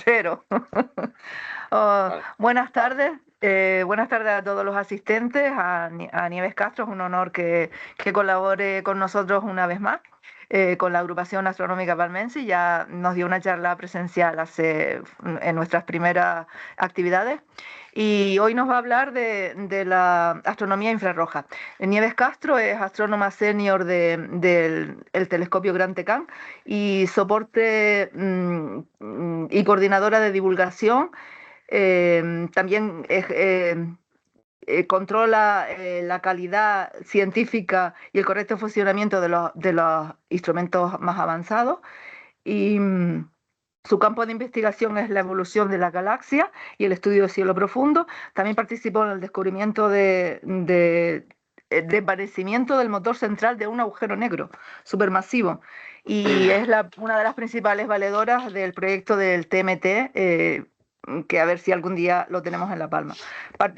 cero. Oh, Vale. buenas tardes a todos los asistentes, a Nieves Castro, es un honor que colabore con nosotros una vez más, con la agrupación astronómica palmense. Ya nos dio una charla presencial en nuestras primeras actividades y hoy nos va a hablar de la astronomía infrarroja. Nieves Castro es astrónoma senior del el telescopio Gran Tecán y soporte y coordinadora de divulgación. También controla la calidad científica y el correcto funcionamiento de los instrumentos más avanzados. Y su campo de investigación es la evolución de la galaxia y el estudio del cielo profundo. También participó en el descubrimiento de desvanecimiento del motor central de un agujero negro supermasivo y es una de las principales valedoras del proyecto del TMT, que a ver si algún día lo tenemos en La Palma.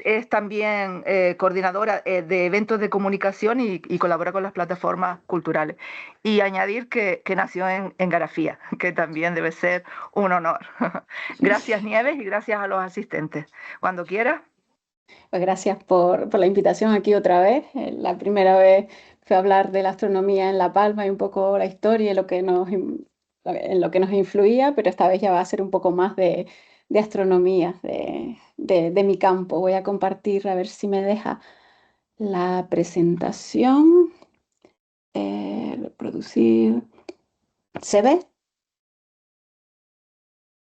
Es también coordinadora de eventos de comunicación y colabora con las plataformas culturales. Y añadir que nació en Garafía, que también debe ser un honor. Gracias, Nieves, y gracias a los asistentes. Cuando quieras. Pues gracias por la invitación aquí otra vez. La primera vez fue hablar de la astronomía en La Palma y un poco la historia y en lo que nos influía, pero esta vez ya va a ser un poco más de astronomía, de mi campo. Voy a compartir, a ver si me deja la presentación. Reproducir. ¿Se ve?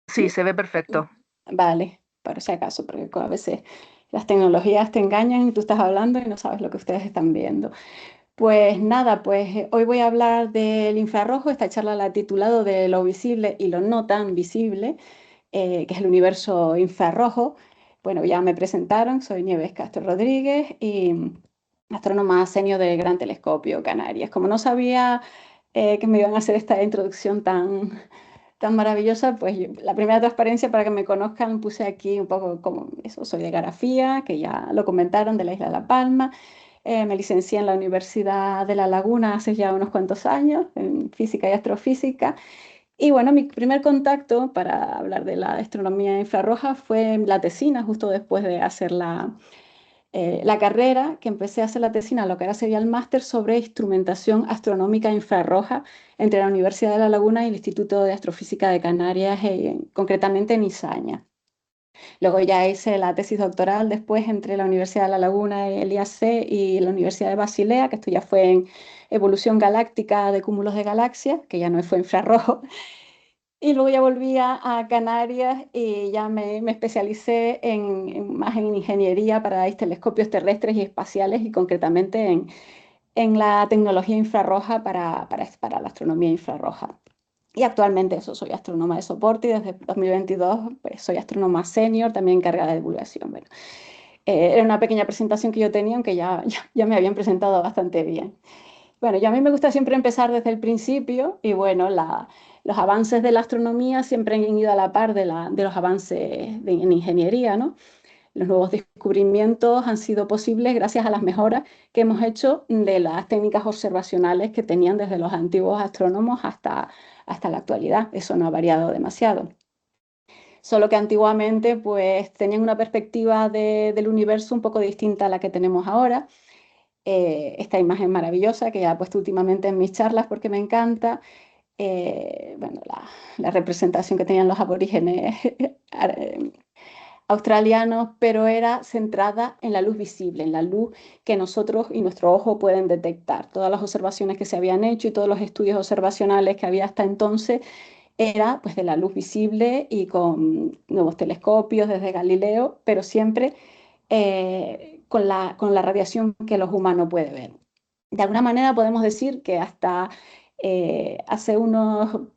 Sí, se ve perfecto. Vale, por si acaso, porque a veces las tecnologías te engañan y tú estás hablando y no sabes lo que ustedes están viendo. Pues nada, hoy voy a hablar del infrarrojo. Esta charla la he titulado de lo visible y lo no tan visible, que es el universo infrarrojo. Bueno, ya me presentaron, soy Nieves Castro Rodríguez y astrónoma senior del Gran Telescopio Canarias. Como no sabía que me iban a hacer esta introducción tan maravillosa, pues la primera transparencia para que me conozcan puse aquí un poco como eso, soy de Garafía, que ya lo comentaron, de la isla de La Palma. Me licencié en la Universidad de La Laguna hace ya unos cuantos años en física y astrofísica. Y bueno, mi primer contacto para hablar de la astronomía infrarroja fue en la tesina, justo después de hacer la carrera, que empecé a hacer la tesina, lo que ahora sería el máster sobre instrumentación astronómica infrarroja entre la Universidad de La Laguna y el Instituto de Astrofísica de Canarias, concretamente en Izaña. Luego ya hice la tesis doctoral después entre la Universidad de La Laguna, el IAC y la Universidad de Basilea, que esto ya fue en evolución galáctica de cúmulos de galaxias, que ya no fue infrarrojo. Y luego ya volví a Canarias y ya me especialicé más en ingeniería para telescopios terrestres y espaciales y concretamente en la tecnología infrarroja para la astronomía infrarroja. Y actualmente eso, soy astrónoma de soporte y desde 2022 pues, soy astrónoma senior, también encargada de divulgación. Bueno, era una pequeña presentación que yo tenía, aunque ya me habían presentado bastante bien. Bueno, y a mí me gusta siempre empezar desde el principio y bueno, los avances de la astronomía siempre han ido a la par de los avances en ingeniería, ¿no? Los nuevos descubrimientos han sido posibles gracias a las mejoras que hemos hecho de las técnicas observacionales que tenían desde los antiguos astrónomos hasta la actualidad. Eso no ha variado demasiado. Solo que antiguamente pues tenían una perspectiva del universo un poco distinta a la que tenemos ahora. Esta imagen maravillosa que ya he puesto últimamente en mis charlas porque me encanta. Bueno, la representación que tenían los aborígenes australianos, pero era centrada en la luz visible, en la luz que nosotros y nuestro ojo pueden detectar. Todas las observaciones que se habían hecho y todos los estudios observacionales que había hasta entonces era pues de la luz visible y con nuevos telescopios desde Galileo, pero siempre con la radiación que los humanos pueden ver. De alguna manera podemos decir que hasta hace bueno,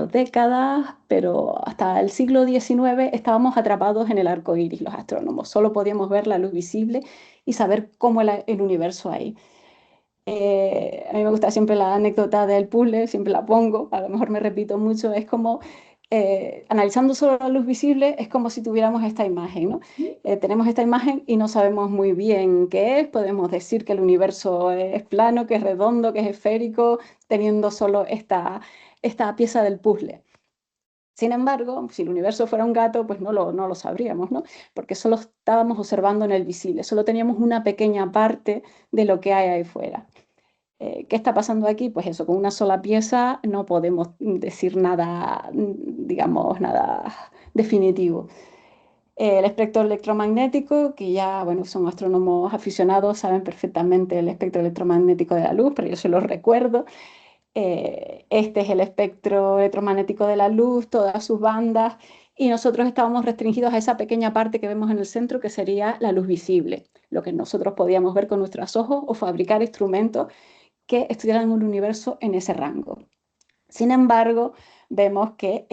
décadas, pero hasta el siglo XIX estábamos atrapados en el arco iris, los astrónomos. Solo podíamos ver la luz visible y saber cómo era el universo ahí. A mí me gusta siempre la anécdota del puzzle, siempre la pongo, a lo mejor me repito mucho, es como analizando solo la luz visible, es como si tuviéramos esta imagen, ¿no? Tenemos esta imagen y no sabemos muy bien qué es, podemos decir que el universo es plano, que es redondo, que es esférico, teniendo solo esta pieza del puzzle. Sin embargo, si el universo fuera un gato, pues no lo sabríamos, ¿no? Porque solo estábamos observando en el visible, solo teníamos una pequeña parte de lo que hay ahí fuera. ¿Qué está pasando aquí? Pues eso, con una sola pieza no podemos decir nada, digamos, nada definitivo. El espectro electromagnético, que ya, bueno, son astrónomos aficionados, saben perfectamente el espectro electromagnético de la luz, pero yo se los recuerdo. Este es el espectro electromagnético de la luz, todas sus bandas, y nosotros estábamos restringidos a esa pequeña parte que vemos en el centro, que sería la luz visible, lo que nosotros podíamos ver con nuestros ojos o fabricar instrumentos que estudiaran un universo en ese rango. Sin embargo, vemos que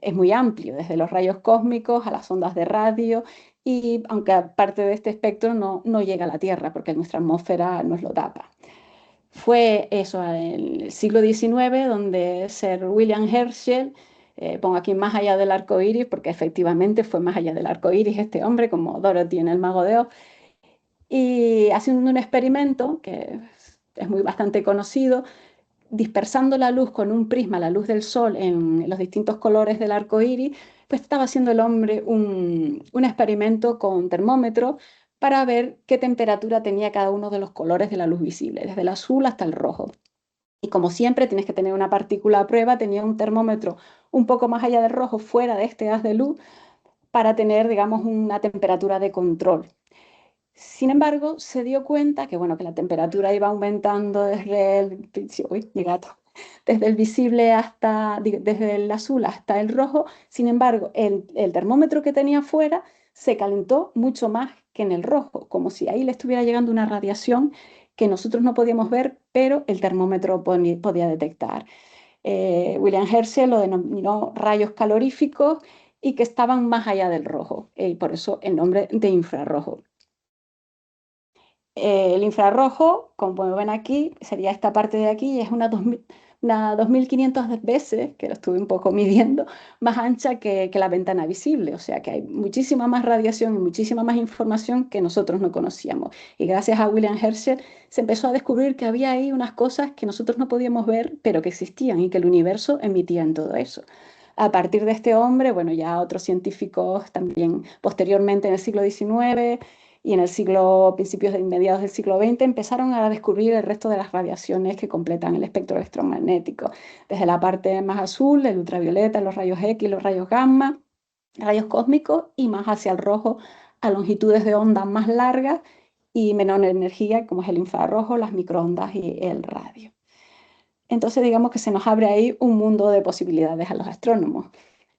es muy amplio, desde los rayos cósmicos a las ondas de radio, y aunque parte de este espectro no llega a la Tierra, porque nuestra atmósfera nos lo tapa. Fue eso, en el siglo XIX, donde Sir William Herschel, pongo aquí más allá del arco iris, porque efectivamente fue más allá del arco iris este hombre, como Dorothy en El Mago de Oz, y haciendo un experimento que es muy bastante conocido, dispersando la luz con un prisma, la luz del sol, en los distintos colores del arco iris, pues estaba haciendo el hombre un experimento con termómetro para ver qué temperatura tenía cada uno de los colores de la luz visible, desde el azul hasta el rojo. Y como siempre tienes que tener una partícula a prueba, tenía un termómetro un poco más allá del rojo, fuera de este haz de luz, para tener, digamos, una temperatura de control. Sin embargo, se dio cuenta que, bueno, que la temperatura iba aumentando uy, mi gato, desde el visible hasta, desde el azul hasta el rojo. Sin embargo, el termómetro que tenía fuera se calentó mucho más que en el rojo, como si ahí le estuviera llegando una radiación que nosotros no podíamos ver, pero el termómetro podía detectar. William Herschel lo denominó rayos caloríficos y que estaban más allá del rojo, y por eso el nombre de infrarrojo. El infrarrojo, como ven aquí, sería esta parte de aquí, es una 2500 veces, que lo estuve un poco midiendo, más ancha que la ventana visible. O sea que hay muchísima más radiación y muchísima más información que nosotros no conocíamos. Y gracias a William Herschel se empezó a descubrir que había ahí unas cosas que nosotros no podíamos ver, pero que existían y que el universo emitía en todo eso. A partir de este hombre, bueno, ya otros científicos también posteriormente en el siglo XIX y en el siglo, principios de mediados del siglo XX, empezaron a descubrir el resto de las radiaciones que completan el espectro electromagnético, desde la parte más azul, el ultravioleta, los rayos X, los rayos gamma, rayos cósmicos, y más hacia el rojo, a longitudes de onda más largas y menor energía, como es el infrarrojo, las microondas y el radio. Entonces digamos que se nos abre ahí un mundo de posibilidades a los astrónomos.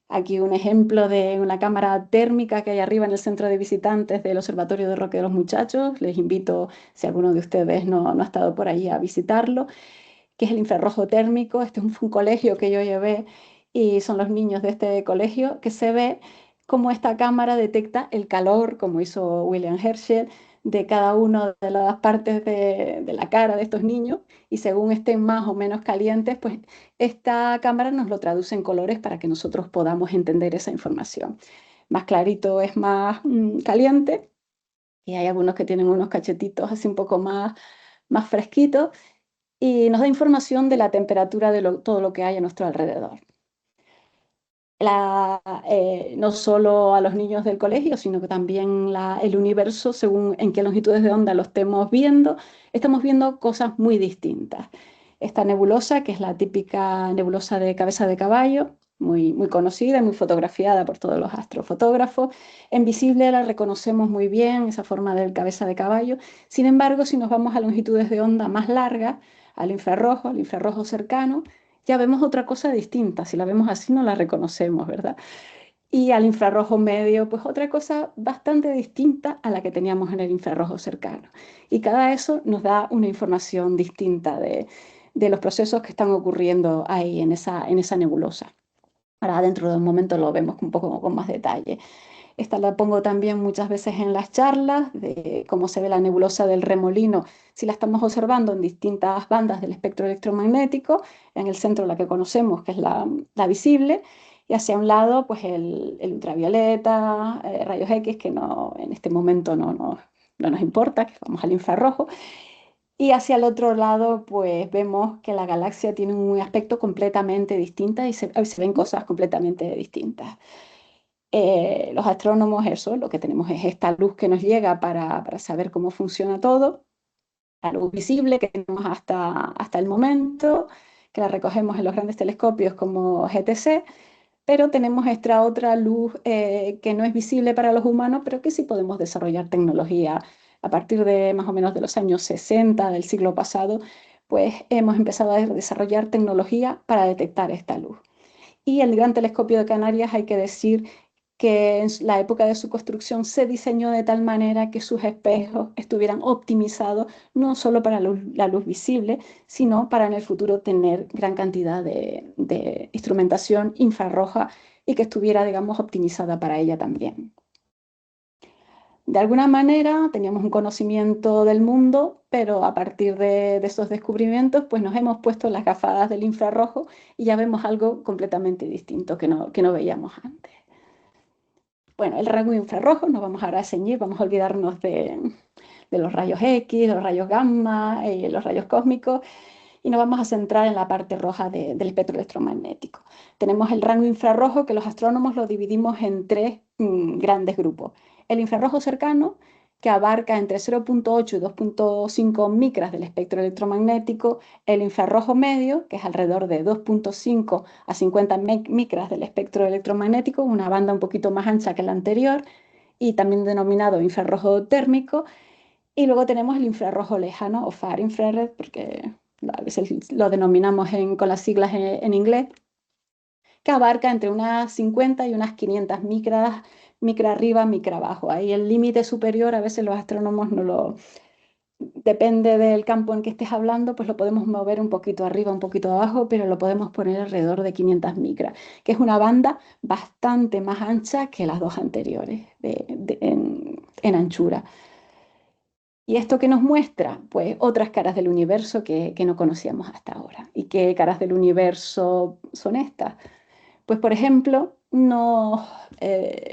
Aquí un ejemplo de una cámara térmica que hay arriba en el centro de visitantes del Observatorio de Roque de los Muchachos. Les invito, si alguno de ustedes no ha estado por allí, a visitarlo, que es el infrarrojo térmico. Este es un colegio que yo llevé y son los niños de este colegio, que se ve cómo esta cámara detecta el calor, como hizo William Herschel, de cada una de las partes de la cara de estos niños, y según estén más o menos calientes, pues esta cámara nos lo traduce en colores para que nosotros podamos entender esa información. Más clarito es más caliente, y hay algunos que tienen unos cachetitos así un poco más fresquitos, y nos da información de la temperatura de todo lo que hay a nuestro alrededor. No solo a los niños del colegio, sino que también el universo, según en qué longitudes de onda lo estamos viendo cosas muy distintas. Esta nebulosa, que es la típica nebulosa de cabeza de caballo, muy conocida y muy fotografiada por todos los astrofotógrafos. En visible la reconocemos muy bien, esa forma del cabeza de caballo. Sin embargo, si nos vamos a longitudes de onda más largas, al infrarrojo cercano, ya vemos otra cosa distinta. Si la vemos así, no la reconocemos, ¿verdad? Y al infrarrojo medio, pues otra cosa bastante distinta a la que teníamos en el infrarrojo cercano. Y cada eso nos da una información distinta de los procesos que están ocurriendo ahí en esa nebulosa. Ahora, dentro de un momento lo vemos un poco con más detalle. Esta la pongo también muchas veces en las charlas de cómo se ve la nebulosa del Remolino, si la estamos observando en distintas bandas del espectro electromagnético, en el centro la que conocemos, que es la visible, y hacia un lado pues el ultravioleta, rayos X, que en este momento no nos importa, que vamos al infrarrojo, Y hacia el otro lado, pues vemos que la galaxia tiene un aspecto completamente distinto y se ven cosas completamente distintas. Los astrónomos, eso, lo que tenemos es esta luz que nos llega para saber cómo funciona todo, la luz visible que tenemos hasta el momento, que la recogemos en los grandes telescopios como GTC, pero tenemos esta otra luz que no es visible para los humanos, pero que sí podemos desarrollar tecnología. A partir de más o menos de los años 60 del siglo pasado, pues hemos empezado a desarrollar tecnología para detectar esta luz. Y el Gran Telescopio de Canarias, hay que decir que en la época de su construcción se diseñó de tal manera que sus espejos estuvieran optimizados no solo para la luz visible, sino para en el futuro tener gran cantidad de instrumentación infrarroja y que estuviera, digamos, optimizada para ella también. De alguna manera teníamos un conocimiento del mundo, pero a partir de esos descubrimientos, pues nos hemos puesto las gafadas del infrarrojo y ya vemos algo completamente distinto que no veíamos antes. Bueno, el rango infrarrojo, nos vamos ahora a ceñir, vamos a olvidarnos de los rayos X, los rayos gamma, los rayos cósmicos, y nos vamos a centrar en la parte roja del espectro electromagnético. Tenemos el rango infrarrojo, que los astrónomos lo dividimos en tres grandes grupos. El infrarrojo cercano, que abarca entre 0,8 y 2,5 micras del espectro electromagnético, el infrarrojo medio, que es alrededor de 2,5 a 50 micras del espectro electromagnético, una banda un poquito más ancha que la anterior, y también denominado infrarrojo térmico, y luego tenemos el infrarrojo lejano o far infrared, porque a veces lo denominamos con las siglas en inglés, que abarca entre unas 50 y unas 500 micras, micra arriba, micra abajo. Ahí el límite superior a veces los astrónomos no lo... Depende del campo en que estés hablando, pues lo podemos mover un poquito arriba, un poquito abajo, pero lo podemos poner alrededor de 500 micras, que es una banda bastante más ancha que las dos anteriores en anchura. ¿Y esto qué nos muestra? Pues otras caras del universo que no conocíamos hasta ahora. ¿Y qué caras del universo son estas? Pues, por ejemplo, nos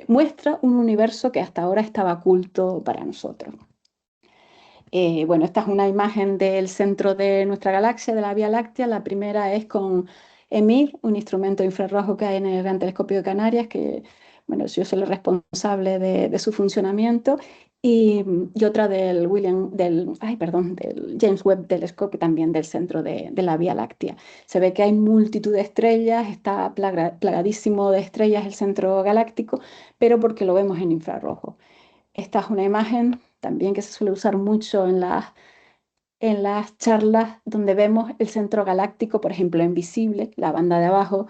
muestra un universo que hasta ahora estaba oculto para nosotros. Bueno, esta es una imagen del centro de nuestra galaxia, de la Vía Láctea. La primera es con EMIR, un instrumento infrarrojo que hay en el Gran Telescopio de Canarias, que bueno, yo soy el responsable de su funcionamiento, y otra del James Webb Telescope, también del centro de la Vía Láctea. Se ve que hay multitud de estrellas, está plagadísimo de estrellas el centro galáctico, pero porque lo vemos en infrarrojo. Esta es una imagen también que se suele usar mucho en las charlas donde vemos el centro galáctico, por ejemplo, en visible, la banda de abajo.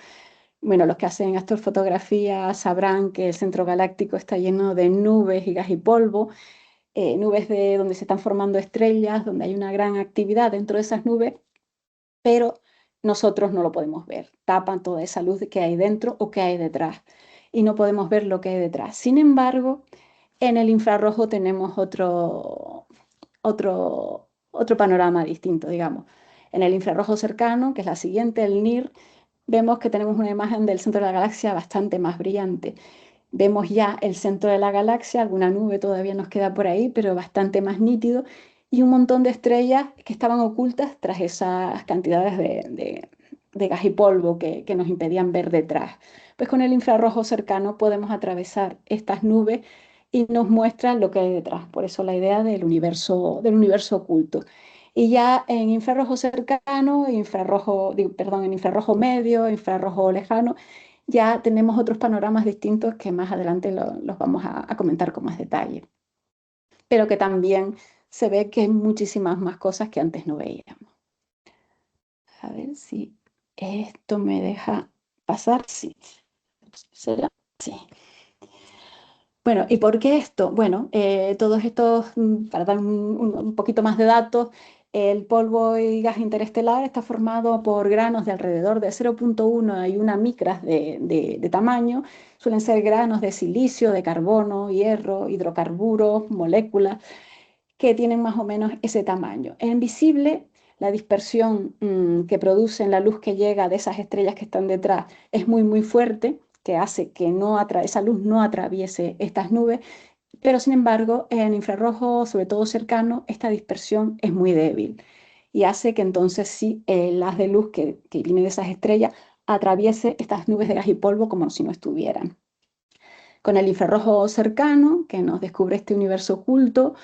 Bueno, los que hacen astrofotografía sabrán que el centro galáctico está lleno de nubes y gas y polvo, nubes de donde se están formando estrellas, donde hay una gran actividad dentro de esas nubes, pero nosotros no lo podemos ver. Tapan toda esa luz que hay dentro o que hay detrás y no podemos ver lo que hay detrás. Sin embargo, en el infrarrojo tenemos otro panorama distinto, digamos. En el infrarrojo cercano, que es la siguiente, el NIR, vemos que tenemos una imagen del centro de la galaxia bastante más brillante. Vemos ya el centro de la galaxia, alguna nube todavía nos queda por ahí, pero bastante más nítido, y un montón de estrellas que estaban ocultas tras esas cantidades de gas y polvo que nos impedían ver detrás. Pues con el infrarrojo cercano podemos atravesar estas nubes y nos muestra lo que hay detrás. Por eso la idea del universo oculto. Y ya en infrarrojo cercano, en infrarrojo medio, infrarrojo lejano, ya tenemos otros panoramas distintos que más adelante los vamos a comentar con más detalle. Pero que también se ve que hay muchísimas más cosas que antes no veíamos. A ver si esto me deja pasar. Sí. ¿Será? Sí. Bueno, ¿y por qué esto? Bueno, todos estos, para dar un poquito más de datos, el polvo y gas interestelar está formado por granos de alrededor de 0,1 y 1 micras de tamaño. Suelen ser granos de silicio, de carbono, hierro, hidrocarburos, moléculas que tienen más o menos ese tamaño. En visible, la dispersión que producen la luz que llega de esas estrellas que están detrás es muy, muy fuerte, que hace que esa luz no atraviese estas nubes, Pero sin embargo, en infrarrojo, sobre todo cercano, esta dispersión es muy débil y hace que entonces sí el haz de luz que viene de esas estrellas atraviese estas nubes de gas y polvo como si no estuvieran. Con el infrarrojo cercano, que nos descubre este universo oculto,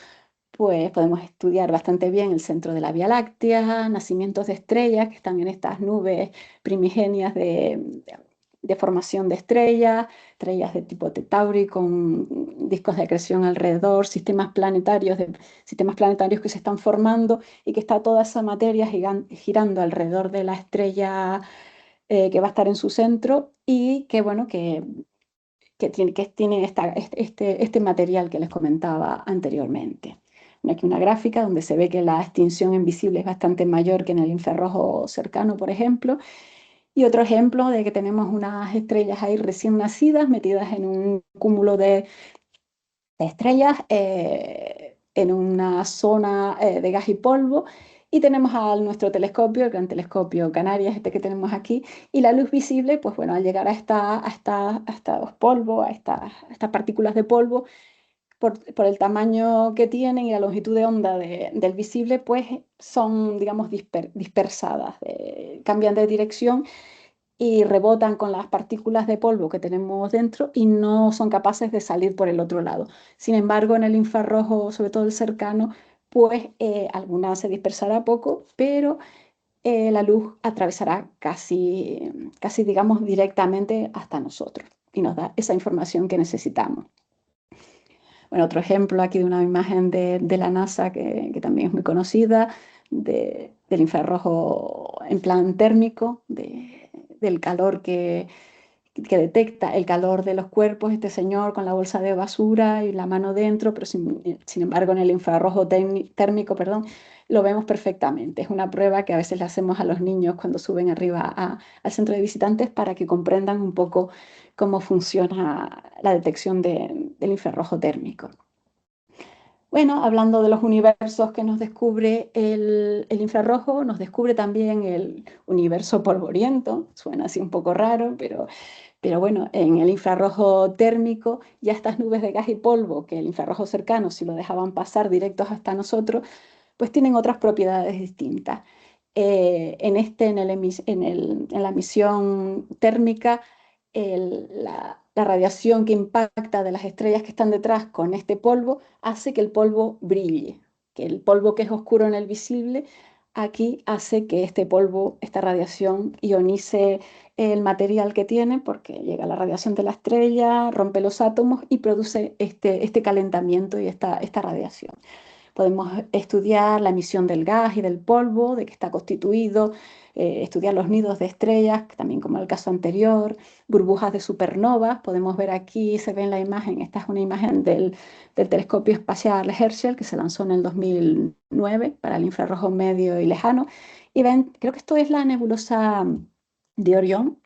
pues podemos estudiar bastante bien el centro de la Vía Láctea, nacimientos de estrellas que están en estas nubes primigenias de formación de estrellas, estrellas de tipo Tauri con discos de acreción alrededor, sistemas planetarios que se están formando y que está toda esa materia girando alrededor de la estrella que va a estar en su centro y que, bueno, que tiene este material que les comentaba anteriormente. Aquí una gráfica donde se ve que la extinción en visible es bastante mayor que en el infrarrojo cercano, por ejemplo. Y otro ejemplo de que tenemos unas estrellas ahí recién nacidas metidas en un cúmulo de estrellas en una zona de gas y polvo. Y tenemos a nuestro telescopio, el Gran Telescopio Canarias, este que tenemos aquí, y la luz visible, pues bueno, al llegar a estos polvos, a estas partículas de polvo, por el tamaño que tienen y la longitud de onda del visible, pues son, digamos, dispersadas, cambian de dirección y rebotan con las partículas de polvo que tenemos dentro y no son capaces de salir por el otro lado. Sin embargo, en el infrarrojo, sobre todo el cercano, pues alguna se dispersará poco, pero la luz atravesará casi, digamos, directamente hasta nosotros y nos da esa información que necesitamos. Bueno, otro ejemplo aquí de una imagen de la NASA que también es muy conocida, del infrarrojo en plan térmico, del calor que detecta el calor de los cuerpos, este señor con la bolsa de basura y la mano dentro, pero sin embargo en el infrarrojo térmico, perdón, lo vemos perfectamente. Es una prueba que a veces le hacemos a los niños cuando suben arriba al centro de visitantes para que comprendan un poco cómo funciona la detección del infrarrojo térmico. Bueno, hablando de los universos que nos descubre el infrarrojo, nos descubre también el universo polvoriento. Suena así un poco raro, pero bueno, en el infrarrojo térmico ya estas nubes de gas y polvo que el infrarrojo cercano, si lo dejaban pasar directos hasta nosotros, pues tienen otras propiedades distintas. En la emisión térmica, la radiación que impacta de las estrellas que están detrás con este polvo hace que el polvo brille, que el polvo que es oscuro en el visible, aquí hace que este polvo, esta radiación, ionice el material que tiene, porque llega la radiación de la estrella, rompe los átomos y produce este calentamiento y esta radiación. Podemos estudiar la emisión del gas y del polvo, de qué está constituido, estudiar los nidos de estrellas, también como el caso anterior, burbujas de supernovas. Podemos ver aquí, se ve en la imagen, esta es una imagen del telescopio espacial Herschel que se lanzó en el 2009 para el infrarrojo medio y lejano. Y ven, creo que esto es la nebulosa de Orión.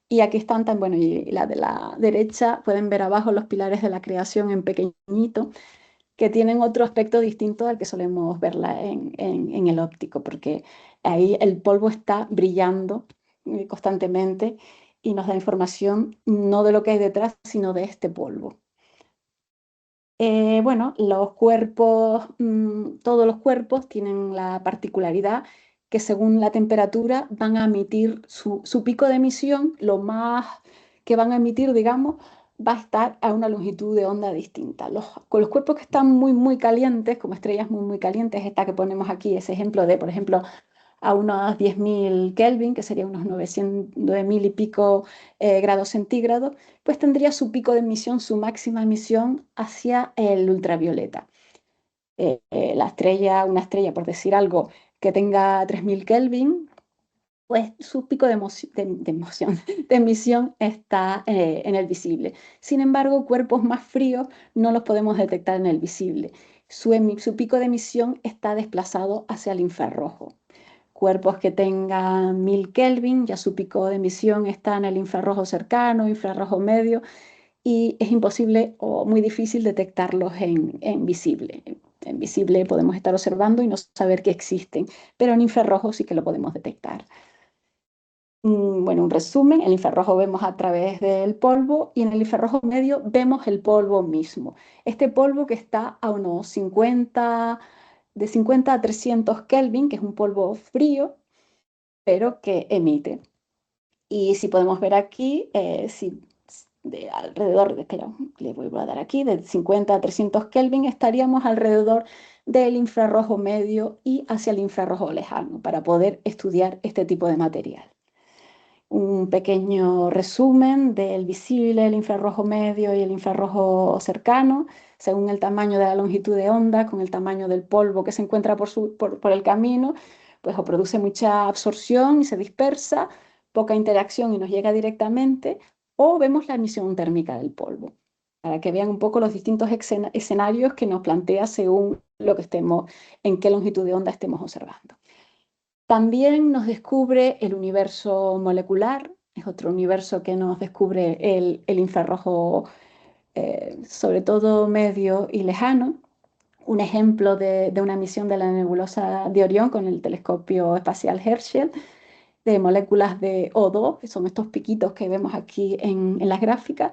Y aquí están tan, bueno, y la de la derecha, pueden ver abajo los pilares de la creación en pequeñito, que tienen otro aspecto distinto al que solemos verla en el óptico, porque ahí el polvo está brillando constantemente y nos da información no de lo que hay detrás, sino de este polvo. Bueno, los cuerpos, todos los cuerpos tienen la particularidad que según la temperatura van a emitir su pico de emisión, lo más que van a emitir, digamos, va a estar a una longitud de onda distinta. Con los cuerpos que están muy, muy calientes, como estrellas muy, muy calientes, esta que ponemos aquí, ese ejemplo de, por ejemplo, a unos 10.000 Kelvin, que sería unos 9.000 y pico grados centígrados, pues tendría su pico de emisión, su máxima emisión hacia el ultravioleta. Una estrella, por decir algo, que tenga 3.000 Kelvin, pues su pico de emisión está en el visible. Sin embargo, cuerpos más fríos no los podemos detectar en el visible. Su pico de emisión está desplazado hacia el infrarrojo. Cuerpos que tengan 1000 Kelvin, ya su pico de emisión está en el infrarrojo cercano, infrarrojo medio, y es imposible o muy difícil detectarlos en visible. En visible podemos estar observando y no saber que existen, pero en infrarrojo sí que lo podemos detectar. bueno, un resumen, el infrarrojo vemos a través del polvo y en el infrarrojo medio vemos el polvo mismo. Este polvo que está a unos 50, de 50 a 300 Kelvin, que es un polvo frío, pero que emite. Y si podemos ver aquí, si de alrededor, espera, le voy a dar aquí, de 50 a 300 Kelvin, estaríamos alrededor del infrarrojo medio y hacia el infrarrojo lejano para poder estudiar este tipo de material. Un pequeño resumen del visible, el infrarrojo medio y el infrarrojo cercano, según el tamaño de la longitud de onda, con el tamaño del polvo que se encuentra por el camino, pues o produce mucha absorción y se dispersa, poca interacción y nos llega directamente, o vemos la emisión térmica del polvo, para que vean un poco los distintos escenarios que nos plantea según lo que estemos, en qué longitud de onda estemos observando. También nos descubre el universo molecular, es otro universo que nos descubre el infrarrojo, sobre todo medio y lejano. Un ejemplo de una misión de la nebulosa de Orión con el telescopio espacial Herschel, de moléculas de O2, que son estos piquitos que vemos aquí en las gráficas,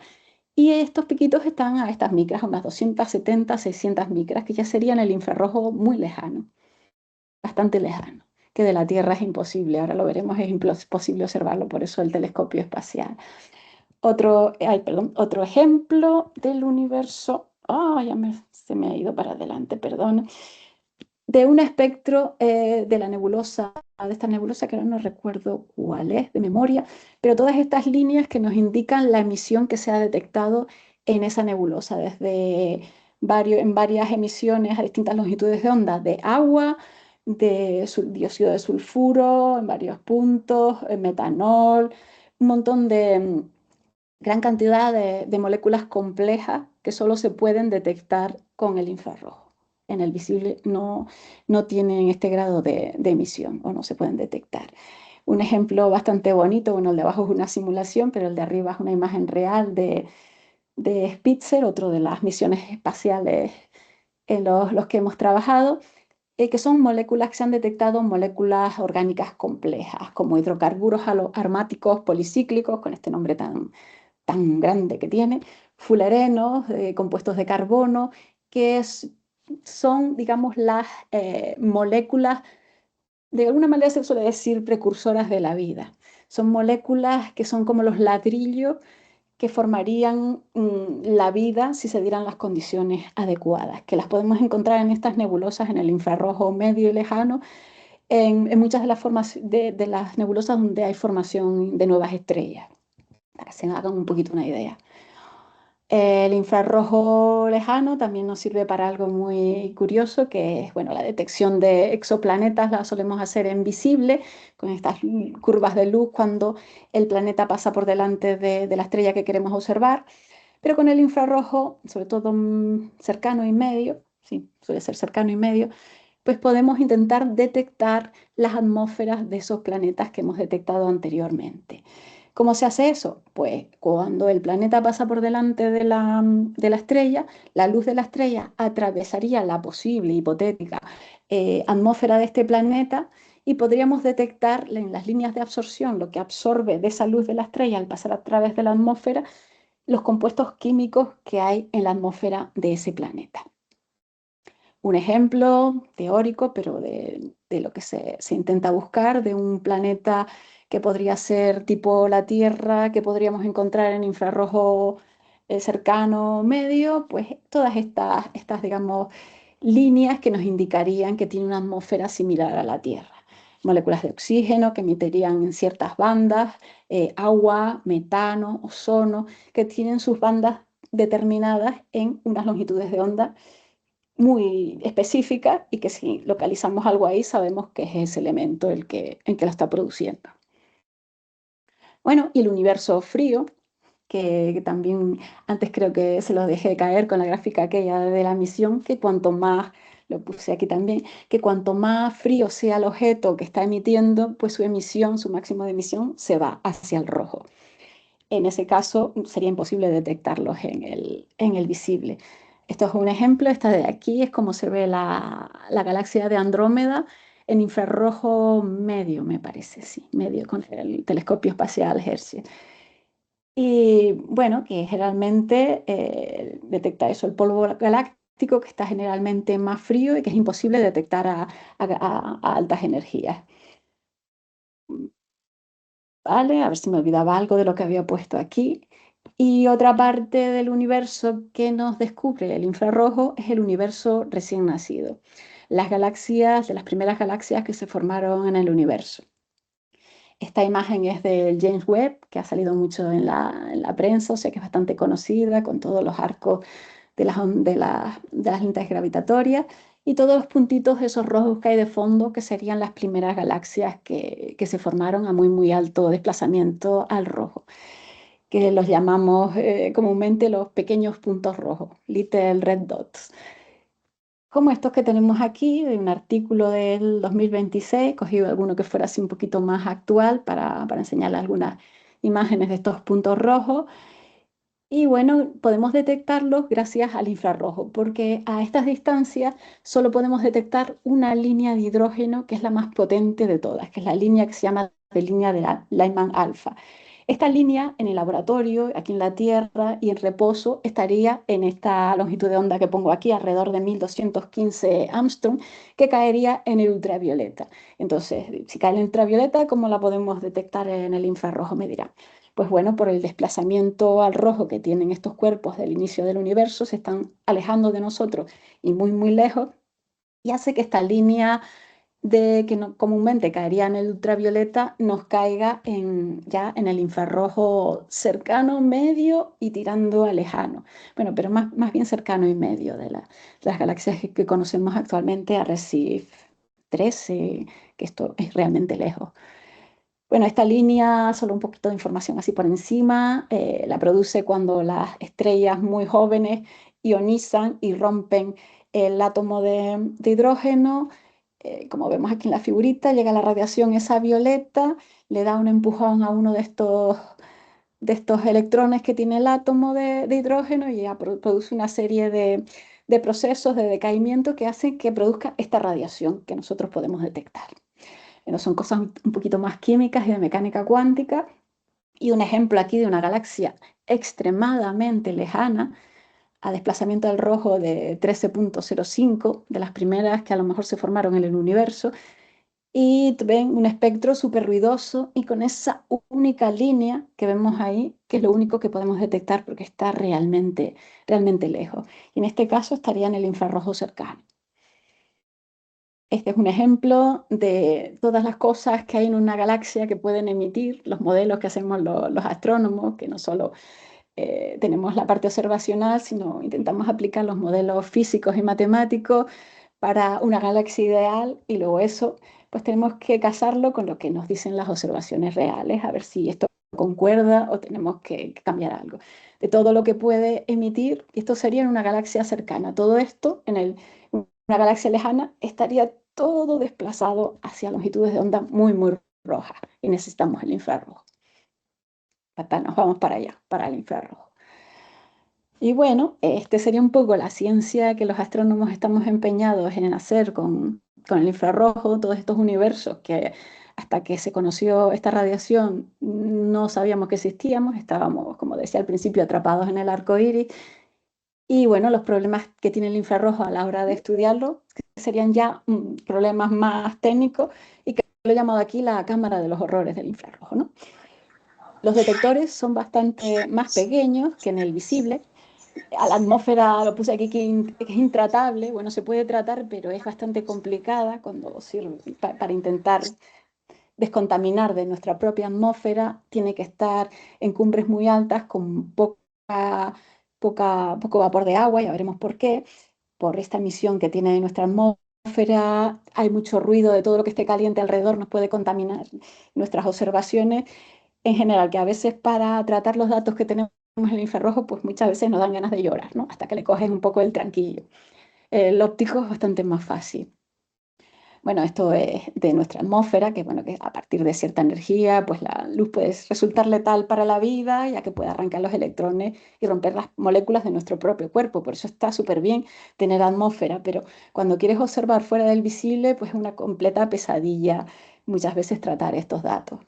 y estos piquitos están a estas micras, a unas 270, 600 micras, que ya serían el infrarrojo muy lejano, bastante lejano, que de la Tierra es imposible, ahora lo veremos, es imposible observarlo, por eso el telescopio espacial. Otro ejemplo del universo, se me ha ido para adelante, perdón, de un espectro de la nebulosa, de esta nebulosa que ahora no recuerdo cuál es de memoria, pero todas estas líneas que nos indican la emisión que se ha detectado en esa nebulosa, desde en varias emisiones a distintas longitudes de onda de agua, de dióxido de sulfuro en varios puntos, metanol, un montón de gran cantidad de moléculas complejas que solo se pueden detectar con el infrarrojo. En el visible no tienen este grado de emisión o no se pueden detectar. Un ejemplo bastante bonito, bueno, el de abajo es una simulación, pero el de arriba es una imagen real de Spitzer, otro de las misiones espaciales en los que hemos trabajado, que son moléculas que se han detectado, moléculas orgánicas complejas, como hidrocarburos aromáticos policíclicos, con este nombre tan grande que tiene, fulerenos, compuestos de carbono, que son, digamos, las moléculas, de alguna manera se suele decir precursoras de la vida. Son moléculas que son como los ladrillos que formarían la vida si se dieran las condiciones adecuadas, que las podemos encontrar en estas nebulosas en el infrarrojo medio y lejano, en muchas de las formas de las nebulosas donde hay formación de nuevas estrellas, para que se hagan un poquito una idea. El infrarrojo lejano también nos sirve para algo muy curioso, que es, bueno, la detección de exoplanetas la solemos hacer en visible, con estas curvas de luz cuando el planeta pasa por delante de la estrella que queremos observar, pero con el infrarrojo, sobre todo cercano y medio, sí, suele ser cercano y medio, pues podemos intentar detectar las atmósferas de esos planetas que hemos detectado anteriormente. ¿Cómo se hace eso? Pues cuando el planeta pasa por delante de la estrella, la luz de la estrella atravesaría la posible, hipotética, atmósfera de este planeta y podríamos detectar en las líneas de absorción lo que absorbe de esa luz de la estrella al pasar a través de la atmósfera, los compuestos químicos que hay en la atmósfera de ese planeta. Un ejemplo teórico, pero de lo que se intenta buscar, de un planeta que podría ser tipo la Tierra, que podríamos encontrar en infrarrojo cercano medio, pues todas estas, digamos, líneas que nos indicarían que tiene una atmósfera similar a la Tierra. Moléculas de oxígeno que emitirían en ciertas bandas, agua, metano, ozono, que tienen sus bandas determinadas en unas longitudes de onda muy específica y que si localizamos algo ahí sabemos que es ese elemento el que lo está produciendo. Bueno, y el universo frío, que también antes creo que se lo dejé caer con la gráfica aquella de la misión, que cuanto más, lo puse aquí también, que cuanto más frío sea el objeto que está emitiendo, pues su emisión, su máximo de emisión, se va hacia el rojo. En ese caso sería imposible detectarlos en el visible. Esto es un ejemplo, esta de aquí es como se ve la galaxia de Andrómeda en infrarrojo medio, me parece, sí, medio con el telescopio espacial Herschel. Y bueno, que generalmente detecta eso, el polvo galáctico, que está generalmente más frío y que es imposible detectar a altas energías. Vale, a ver si me olvidaba algo de lo que había puesto aquí. Y otra parte del universo que nos descubre el infrarrojo es el universo recién nacido. Las galaxias, de las primeras galaxias que se formaron en el universo. Esta imagen es del James Webb, que ha salido mucho en la prensa, o sea que es bastante conocida, con todos los arcos de las lentes gravitatorias y todos los puntitos esos rojos que hay de fondo, que serían las primeras galaxias que se formaron a muy, muy alto desplazamiento al rojo, que los llamamos comúnmente los pequeños puntos rojos, Little Red Dots. Como estos que tenemos aquí, de un artículo del 2026, cogí alguno que fuera así un poquito más actual para enseñarles algunas imágenes de estos puntos rojos. Y bueno, podemos detectarlos gracias al infrarrojo, porque a estas distancias solo podemos detectar una línea de hidrógeno que es la más potente de todas, que es la línea que se llama de línea de la Lyman alfa. Esta línea en el laboratorio, aquí en la Tierra y en reposo, estaría en esta longitud de onda que pongo aquí, alrededor de 1215 Armstrong, que caería en el ultravioleta. Entonces, si cae en el ultravioleta, ¿cómo la podemos detectar en el infrarrojo? Me dirán. Pues bueno, por el desplazamiento al rojo que tienen estos cuerpos del inicio del universo, se están alejando de nosotros y muy, muy lejos, y hace que esta línea de que comúnmente caería en el ultravioleta nos caiga ya en el infrarrojo cercano, medio y tirando a lejano. Bueno, pero más bien cercano y medio de las galaxias que conocemos actualmente, a Arecibo 13, que esto es realmente lejos. Bueno, esta línea, solo un poquito de información así por encima, la produce cuando las estrellas muy jóvenes ionizan y rompen el átomo de hidrógeno. Como vemos aquí en la figurita, llega la radiación esa violeta, le da un empujón a uno de estos electrones que tiene el átomo de hidrógeno y ya produce una serie de procesos de decaimiento que hacen que produzca esta radiación que nosotros podemos detectar. Son cosas un poquito más químicas y de mecánica cuántica. Y un ejemplo aquí de una galaxia extremadamente lejana, a desplazamiento del rojo de 13.05, de las primeras que a lo mejor se formaron en el universo, y ven un espectro súper ruidoso y con esa única línea que vemos ahí, que es lo único que podemos detectar porque está realmente, realmente lejos. Y en este caso estaría en el infrarrojo cercano. Este es un ejemplo de todas las cosas que hay en una galaxia que pueden emitir los modelos que hacemos los astrónomos, que no solo tenemos la parte observacional, sino intentamos aplicar los modelos físicos y matemáticos para una galaxia ideal y luego eso, pues tenemos que casarlo con lo que nos dicen las observaciones reales, a ver si esto concuerda o tenemos que cambiar algo. De todo lo que puede emitir, y esto sería en una galaxia cercana, todo esto en una galaxia lejana estaría todo desplazado hacia longitudes de onda muy, muy rojas y necesitamos el infrarrojo. Nos vamos para allá, para el infrarrojo. Y bueno, este sería un poco la ciencia que los astrónomos estamos empeñados en hacer con el infrarrojo, todos estos universos que hasta que se conoció esta radiación no sabíamos que existíamos, estábamos, como decía al principio, atrapados en el arco iris. Y bueno, los problemas que tiene el infrarrojo a la hora de estudiarlo serían ya problemas más técnicos y que lo he llamado aquí la cámara de los horrores del infrarrojo, ¿no? Los detectores son bastante más pequeños que en el visible. A la atmósfera lo puse aquí que es intratable. Bueno, se puede tratar, pero es bastante complicada cuando sirve para intentar descontaminar de nuestra propia atmósfera. Tiene que estar en cumbres muy altas con poco vapor de agua, ya veremos por qué. Por esta emisión que tiene nuestra atmósfera, hay mucho ruido de todo lo que esté caliente alrededor, nos puede contaminar nuestras observaciones en general, que a veces para tratar los datos que tenemos en el infrarrojo, pues muchas veces nos dan ganas de llorar, ¿no? Hasta que le coges un poco el tranquillo. El óptico es bastante más fácil. Bueno, esto es de nuestra atmósfera, que bueno, que a partir de cierta energía, pues la luz puede resultar letal para la vida, ya que puede arrancar los electrones y romper las moléculas de nuestro propio cuerpo. Por eso está súper bien tener atmósfera, pero cuando quieres observar fuera del visible, pues es una completa pesadilla muchas veces tratar estos datos.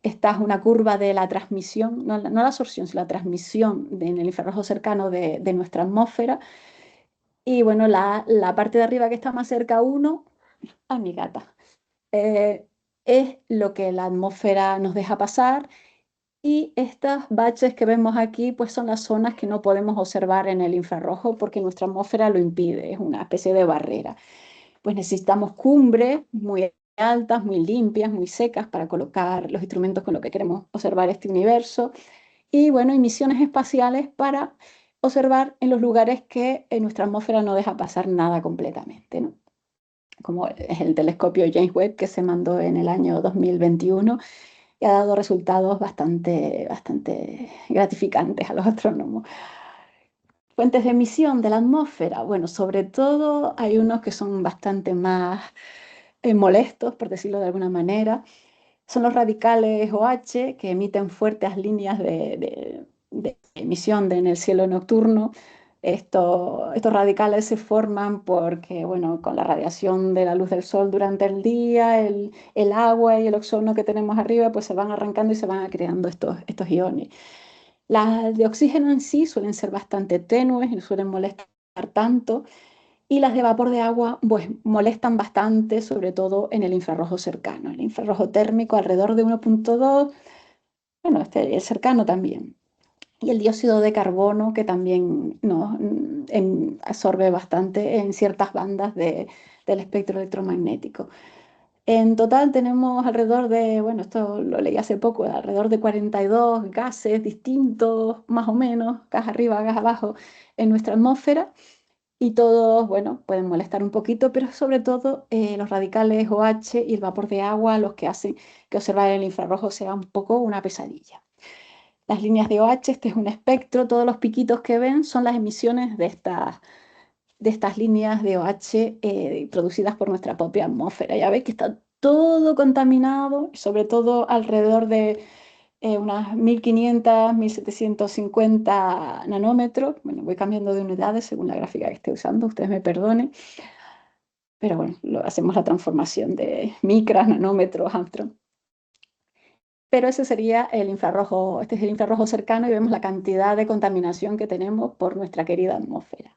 Esta es una curva de la transmisión, no la absorción, sino la transmisión en el infrarrojo cercano de nuestra atmósfera. Y bueno, la parte de arriba que está más cerca a uno, a mi gata, eh, es lo que la atmósfera nos deja pasar, y estas baches que vemos aquí pues son las zonas que no podemos observar en el infrarrojo porque nuestra atmósfera lo impide, es una especie de barrera. Pues necesitamos cumbres muy altas, muy limpias, muy secas para colocar los instrumentos con los que queremos observar este universo, y bueno, y misiones espaciales para observar en los lugares que nuestra atmósfera no deja pasar nada completamente, ¿no? Como es el telescopio James Webb que se mandó en el año 2021 y ha dado resultados bastante gratificantes a los astrónomos. Fuentes de emisión de la atmósfera, bueno, sobre todo hay unos que son bastante más molestos, por decirlo de alguna manera. Son los radicales OH, que emiten fuertes líneas de emisión en el cielo nocturno. Estos radicales se forman porque, bueno, con la radiación de la luz del sol durante el día, el agua y el ozono que tenemos arriba, pues se van arrancando y se van creando estos iones. Las de oxígeno en sí suelen ser bastante tenues y no suelen molestar tanto, y las de vapor de agua pues molestan bastante, sobre todo en el infrarrojo cercano. El infrarrojo térmico alrededor de 1.2, bueno, el cercano también. Y el dióxido de carbono, que también absorbe bastante en ciertas bandas del espectro electromagnético. En total tenemos alrededor de, bueno, esto lo leí hace poco, alrededor de 42 gases distintos, más o menos, gas arriba, gas abajo, en nuestra atmósfera. Y todos, bueno, pueden molestar un poquito, pero sobre todo los radicales OH y el vapor de agua los que hacen que observar el infrarrojo sea un poco una pesadilla. Las líneas de OH, este es un espectro, todos los piquitos que ven son las emisiones de estas líneas de OH producidas por nuestra propia atmósfera. Ya veis que está todo contaminado, sobre todo alrededor de unas 1500, 1750 nanómetros. Bueno, voy cambiando de unidades según la gráfica que esté usando, ustedes me perdonen, pero bueno, hacemos la transformación de micras, nanómetros, angstrom. Pero ese sería el infrarrojo, este es el infrarrojo cercano, y vemos la cantidad de contaminación que tenemos por nuestra querida atmósfera.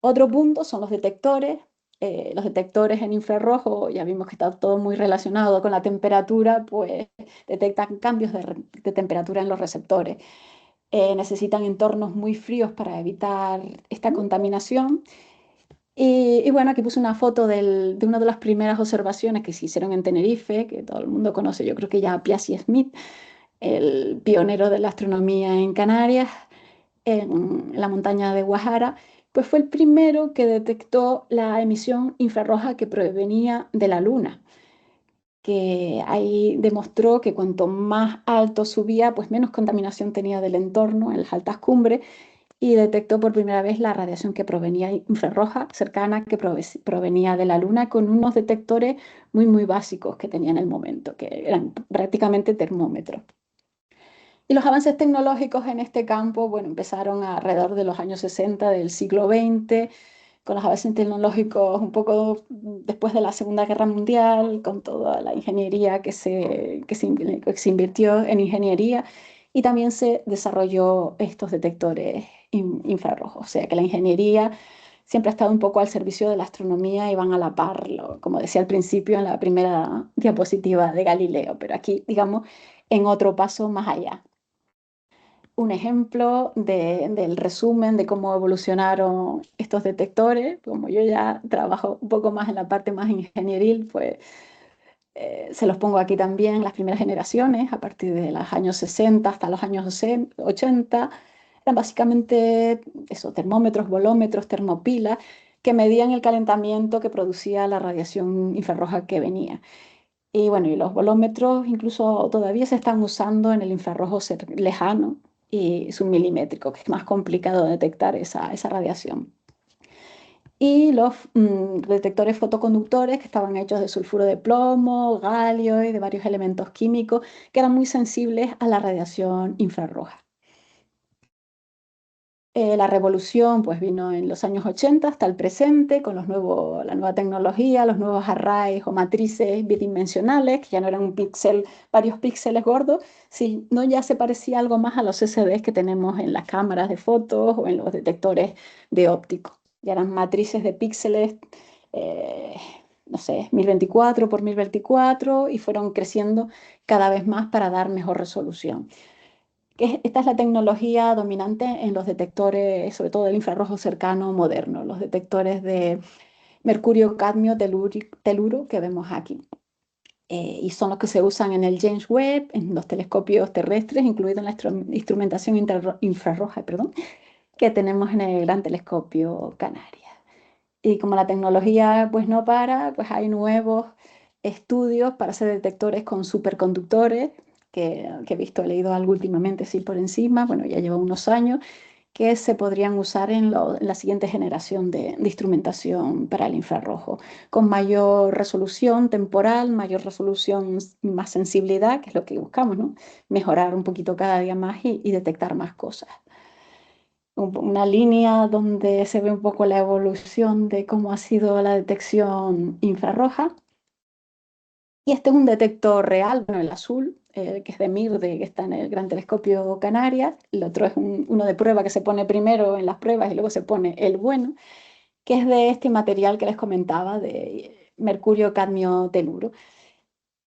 Otro punto son los detectores. Los detectores en infrarrojo, ya vimos que está todo muy relacionado con la temperatura, pues detectan cambios de temperatura en los receptores. Necesitan entornos muy fríos para evitar esta contaminación. Y bueno, aquí puse una foto de una de las primeras observaciones que se hicieron en Tenerife, que todo el mundo conoce, yo creo que ya, Piazzi Smith, el pionero de la astronomía en Canarias, en la montaña de Guajara, pues fue el primero que detectó la emisión infrarroja que provenía de la Luna, que ahí demostró que cuanto más alto subía, pues menos contaminación tenía del entorno en las altas cumbres, y detectó por primera vez la radiación que provenía infrarroja cercana, que provenía de la Luna, con unos detectores muy básicos que tenía en el momento, que eran prácticamente termómetros. Y los avances tecnológicos en este campo, bueno, empezaron alrededor de los años 60 del siglo XX, con los avances tecnológicos un poco después de la Segunda Guerra Mundial, con toda la ingeniería que se invirtió en ingeniería, y también se desarrolló estos detectores infrarrojos. O sea que la ingeniería siempre ha estado un poco al servicio de la astronomía y van a la par, como decía al principio en la primera diapositiva de Galileo, pero aquí, digamos, en otro paso más allá. Un ejemplo del resumen de cómo evolucionaron estos detectores. Como yo ya trabajo un poco más en la parte más ingenieril, pues se los pongo aquí también. Las primeras generaciones, a partir de los años 60 hasta los años 80, eran básicamente esos termómetros, bolómetros, termopilas, que medían el calentamiento que producía la radiación infrarroja que venía. Y bueno, y los bolómetros incluso todavía se están usando en el infrarrojo lejano y submilimétrico, que es más complicado detectar esa radiación. y los detectores fotoconductores que estaban hechos de sulfuro de plomo, galio y de varios elementos químicos que eran muy sensibles a la radiación infrarroja. La revolución pues vino en los años 80 hasta el presente con la nueva tecnología, los nuevos arrays o matrices bidimensionales, que ya no eran un píxel, varios píxeles gordos, sino ya se parecía algo más a los CCDs que tenemos en las cámaras de fotos o en los detectores de óptico. Ya eran matrices de píxeles, eh, no sé, 1024 por 1024 y fueron creciendo cada vez más para dar mejor resolución. Esta es la tecnología dominante en los detectores, sobre todo del infrarrojo cercano moderno, los detectores de mercurio, cadmio, teluro que vemos aquí. Y son los que se usan en el James Webb, en los telescopios terrestres, incluido en la instrumentación infrarroja, perdón, que tenemos en el Gran Telescopio Canarias. Y como la tecnología pues no para, pues hay nuevos estudios para hacer detectores con superconductores, que he visto, he leído algo últimamente, sí por encima, bueno, ya lleva unos años, que se podrían usar en la siguiente generación de instrumentación para el infrarrojo, con mayor resolución temporal, mayor resolución, más sensibilidad, que es lo que buscamos, ¿no? Mejorar un poquito cada día más y detectar más cosas. Una línea donde se ve un poco la evolución de cómo ha sido la detección infrarroja. Y este es un detector real, bueno, el azul, que es de MIRDE, que está en el Gran Telescopio Canarias. El otro es uno de prueba que se pone primero en las pruebas y luego se pone el bueno, que es de este material que les comentaba, de mercurio, cadmio, teluro.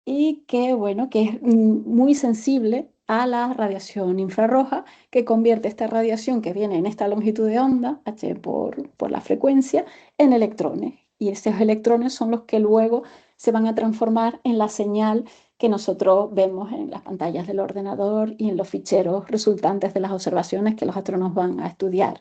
Y que, bueno, que es muy sensible a la radiación infrarroja, que convierte esta radiación que viene en esta longitud de onda, H por la frecuencia, en electrones. Y esos electrones son los que luego se van a transformar en la señal que nosotros vemos en las pantallas del ordenador y en los ficheros resultantes de las observaciones que los astrónomos van a estudiar.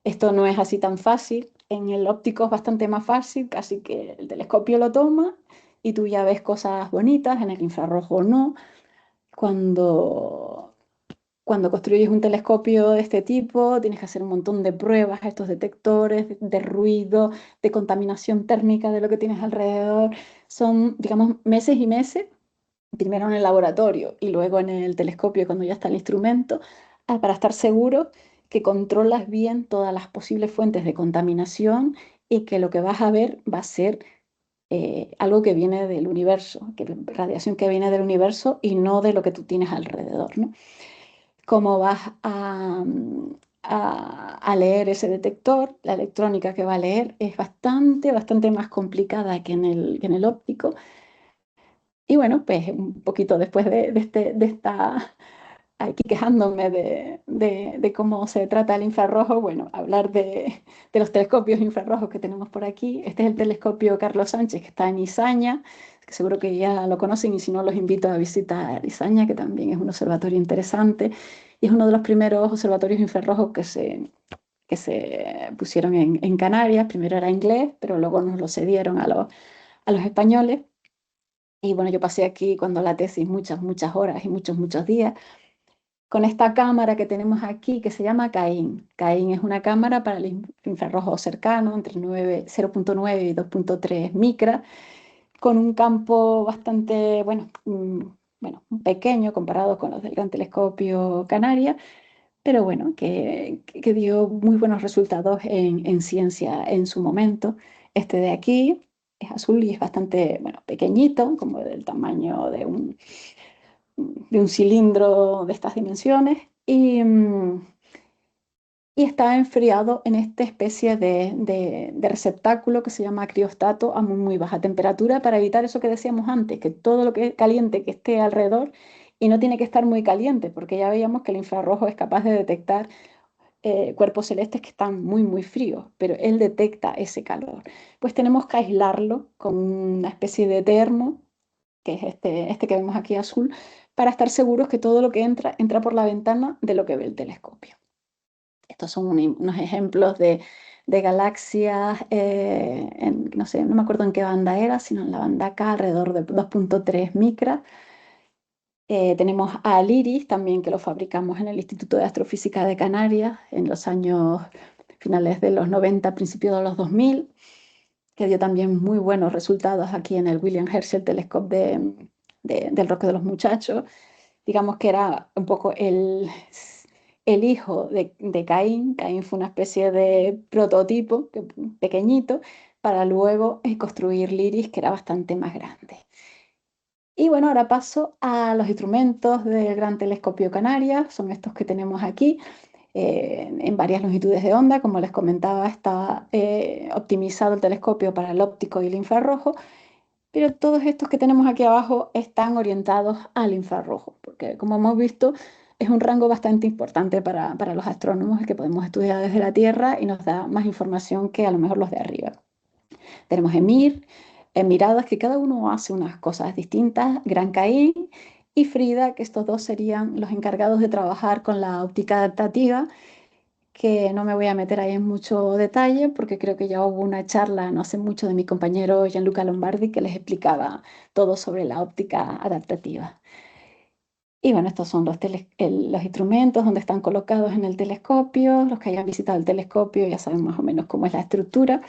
Esto no es así tan fácil. En el óptico es bastante más fácil, casi que el telescopio lo toma y tú ya ves cosas bonitas, en el infrarrojo no. Cuando, cuando construyes un telescopio de este tipo, tienes que hacer un montón de pruebas a estos detectores de ruido, de contaminación térmica de lo que tienes alrededor. Son, digamos, meses y meses, primero en el laboratorio y luego en el telescopio cuando ya está el instrumento, para estar seguro que controlas bien todas las posibles fuentes de contaminación y que lo que vas a ver va a ser algo que viene del universo, radiación que viene del universo y no de lo que tú tienes alrededor, ¿no? Cómo vas a leer ese detector, la electrónica que va a leer es bastante más complicada que en el óptico. Y bueno, pues un poquito después de esta, aquí quejándome de cómo se trata el infrarrojo, bueno, hablar de los telescopios infrarrojos que tenemos por aquí. Este es el telescopio Carlos Sánchez, que está en Izaña, que seguro que ya lo conocen y si no los invito a visitar Izaña, que también es un observatorio interesante y es uno de los primeros observatorios infrarrojos que se pusieron en Canarias. Primero era inglés, pero luego nos lo cedieron a los españoles. Y bueno, yo pasé aquí cuando la tesis muchas horas y muchos días con esta cámara que tenemos aquí que se llama CAIN. CAIN es una cámara para el infrarrojo cercano entre 0.9 y 2.3 micra, con un campo bastante, bueno, bueno, pequeño comparado con los del Gran Telescopio Canaria, pero bueno, que dio muy buenos resultados en ciencia en su momento. Este de aquí es azul y es bastante, bueno, pequeñito, como del tamaño de un cilindro de estas dimensiones y está enfriado en esta especie de receptáculo que se llama criostato a muy baja temperatura para evitar eso que decíamos antes, que todo lo que es caliente que esté alrededor y no tiene que estar muy caliente, porque ya veíamos que el infrarrojo es capaz de detectar cuerpos celestes que están muy fríos, pero él detecta ese calor. Pues tenemos que aislarlo con una especie de termo que es este que vemos aquí azul, para estar seguros que todo lo que entra por la ventana de lo que ve el telescopio. Estos son unos ejemplos de galaxias, no sé, no me acuerdo en qué banda era, sino en la banda K, alrededor de 2.3 micra. Tenemos a Liris también, que lo fabricamos en el Instituto de Astrofísica de Canarias en los años finales de los 90, principios de los 2000, que dio también muy buenos resultados aquí en el William Herschel Telescope del Roque de los Muchachos. Digamos que era un poco el hijo de Caín. Caín fue una especie de prototipo pequeñito para luego construir LIRIS, que era bastante más grande. Y bueno, ahora paso a los instrumentos del Gran Telescopio Canarias. Son estos que tenemos aquí, en varias longitudes de onda. Como les comentaba, está optimizado el telescopio para el óptico y el infrarrojo, pero todos estos que tenemos aquí abajo están orientados al infrarrojo, porque como hemos visto, es un rango bastante importante para los astrónomos, que podemos estudiar desde la Tierra y nos da más información que a lo mejor los de arriba. Tenemos EMIR, miradas, que cada uno hace unas cosas distintas, Gran Caín y Frida, que estos dos serían los encargados de trabajar con la óptica adaptativa, que no me voy a meter ahí en mucho detalle porque creo que ya hubo una charla no hace mucho de mi compañero Gianluca Lombardi que les explicaba todo sobre la óptica adaptativa. Y bueno, estos son los instrumentos donde están colocados en el telescopio. Los que hayan visitado el telescopio ya saben más o menos cómo es la estructura.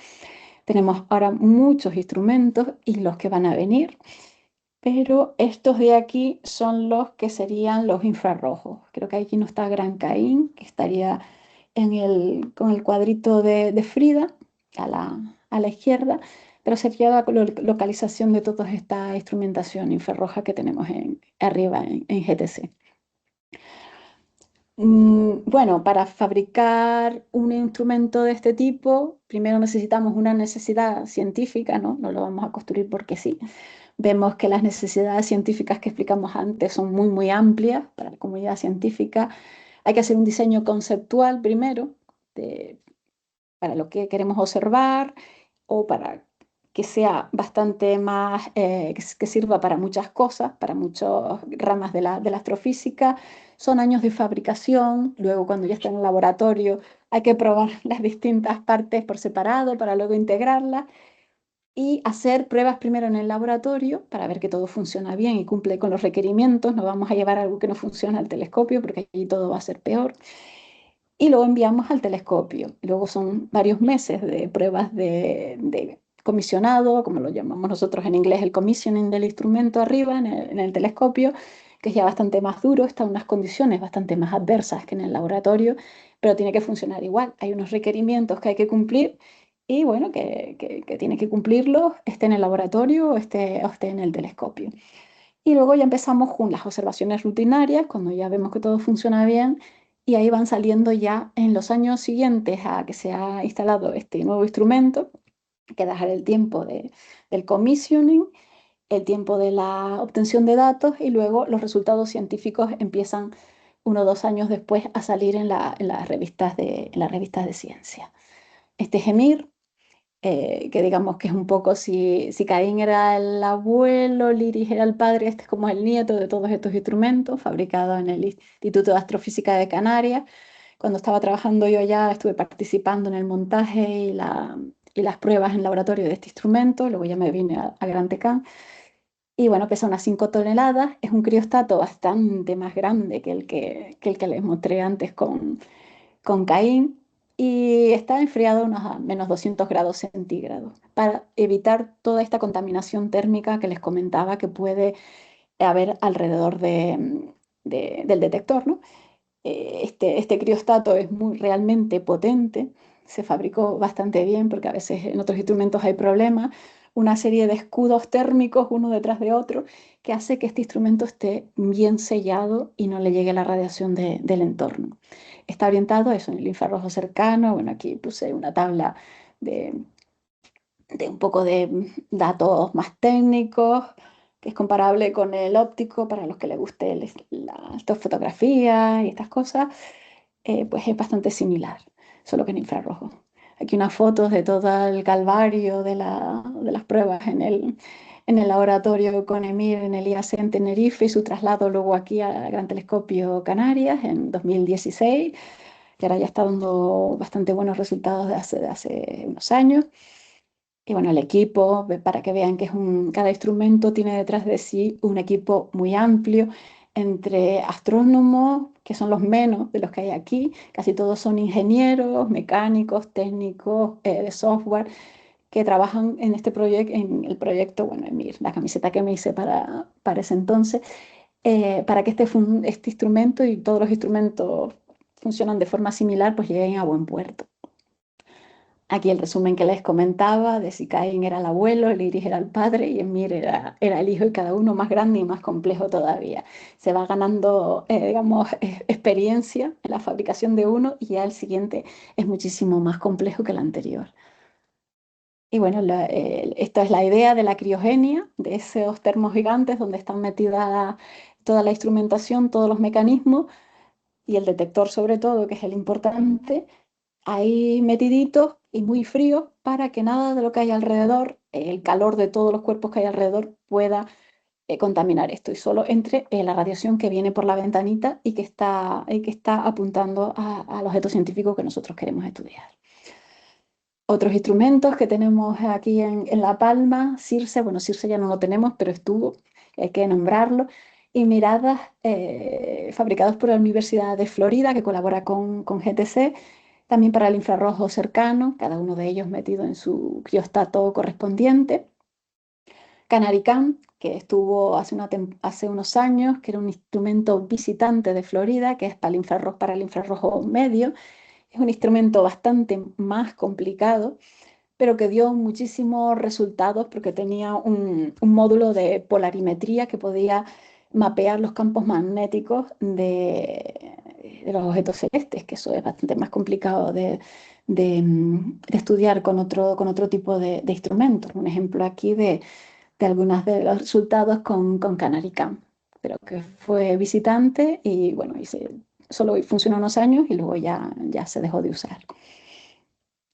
Tenemos ahora muchos instrumentos y los que van a venir, pero estos de aquí son los que serían los infrarrojos. Creo que aquí no está Gran Caín, que estaría con el cuadrito de Frida a la izquierda, pero sería la localización de toda esta instrumentación infrarroja que tenemos arriba en GTC. Bueno, para fabricar un instrumento de este tipo, primero necesitamos una necesidad científica, ¿no? No lo vamos a construir porque sí. Vemos que las necesidades científicas que explicamos antes son muy, muy amplias para la comunidad científica. Hay que hacer un diseño conceptual primero para lo que queremos observar o para que sea bastante más, que sirva para muchas cosas, para muchas ramas de la astrofísica. Son años de fabricación. Luego, cuando ya está en el laboratorio, hay que probar las distintas partes por separado para luego integrarlas y hacer pruebas primero en el laboratorio para ver que todo funciona bien y cumple con los requerimientos. No vamos a llevar algo que no funciona al telescopio porque allí todo va a ser peor. Y luego enviamos al telescopio. Luego son varios meses de pruebas de comisionado, como lo llamamos nosotros en inglés, el commissioning del instrumento arriba en el telescopio, que es ya bastante más duro, está en unas condiciones bastante más adversas que en el laboratorio, pero tiene que funcionar igual. Hay unos requerimientos que hay que cumplir y bueno, que tiene que cumplirlos, esté en el laboratorio o esté en el telescopio. Y luego ya empezamos con las observaciones rutinarias, cuando ya vemos que todo funciona bien, y ahí van saliendo ya en los años siguientes a que se ha instalado este nuevo instrumento, que dejar el tiempo del commissioning, el tiempo de la obtención de datos, y luego los resultados científicos empiezan 1 o 2 años después a salir en las revistas de ciencia. Este es EMIR, que digamos que es un poco, si Caín era el abuelo, Liris era el padre, este es como el nieto de todos estos instrumentos, fabricados en el Instituto de Astrofísica de Canarias. Cuando estaba trabajando yo allá, estuve participando en el montaje y las pruebas en laboratorio de este instrumento. Luego ya me vine a Gran Tecán. Y bueno, pesa unas 5 toneladas. Es un criostato bastante más grande que el que les mostré antes con Caín, y está enfriado a unos menos 200 grados centígrados para evitar toda esta contaminación térmica que les comentaba que puede haber alrededor del detector, ¿no? Este criostato es realmente potente, se fabricó bastante bien porque a veces en otros instrumentos hay problemas, una serie de escudos térmicos uno detrás de otro que hace que este instrumento esté bien sellado y no le llegue la radiación del entorno. Está orientado a eso, en el infrarrojo cercano. Bueno, aquí puse una tabla de, de un poco de datos más técnicos, que es comparable con el óptico para los que les guste la astrofotografía y estas cosas. Pues es bastante similar, solo que en infrarrojo. Aquí unas fotos de todo el calvario de las pruebas en el laboratorio con Emir en el IAC en Tenerife, y su traslado luego aquí al Gran Telescopio Canarias en 2016, que ahora ya está dando bastante buenos resultados de hace unos años. Y bueno, el equipo, para que vean que cada instrumento tiene detrás de sí un equipo muy amplio entre astrónomos que son los menos de los que hay aquí. Casi todos son ingenieros, mecánicos, técnicos de software que trabajan en este proyecto, en el proyecto, bueno, la camiseta que me hice para ese entonces, para que este instrumento y todos los instrumentos funcionan de forma similar, pues lleguen a buen puerto. Aquí el resumen que les comentaba de si Caín era el abuelo, el Iris era el padre y Emir era el hijo, y cada uno más grande y más complejo todavía. Se va ganando, digamos, experiencia en la fabricación de uno, y ya el siguiente es muchísimo más complejo que el anterior. Y bueno, esta es la idea de la criogenia, de esos termos gigantes donde están metidas toda la instrumentación, todos los mecanismos y el detector sobre todo, que es el importante, ahí metiditos y muy fríos para que nada de lo que hay alrededor, el calor de todos los cuerpos que hay alrededor, pueda contaminar esto, y solo entre la radiación que viene por la ventanita y que está apuntando al objeto científico que nosotros queremos estudiar. Otros instrumentos que tenemos aquí en La Palma, CIRSE, bueno, CIRSE ya no lo tenemos, pero estuvo, hay que nombrarlo, y miradas fabricados por la Universidad de Florida, que colabora con GTC, también para el infrarrojo cercano, cada uno de ellos metido en su criostato correspondiente. Canaricam, que estuvo hace unos años, que era un instrumento visitante de Florida, que es para el infrarrojo medio. Es un instrumento bastante más complicado, pero que dio muchísimos resultados porque tenía un módulo de polarimetría que podía mapear los campos magnéticos de los objetos celestes, que eso es bastante más complicado de estudiar con otro tipo de instrumentos. Un ejemplo aquí de algunos de los resultados con Canaricam, pero que fue visitante y bueno, solo funcionó unos años y luego ya se dejó de usar,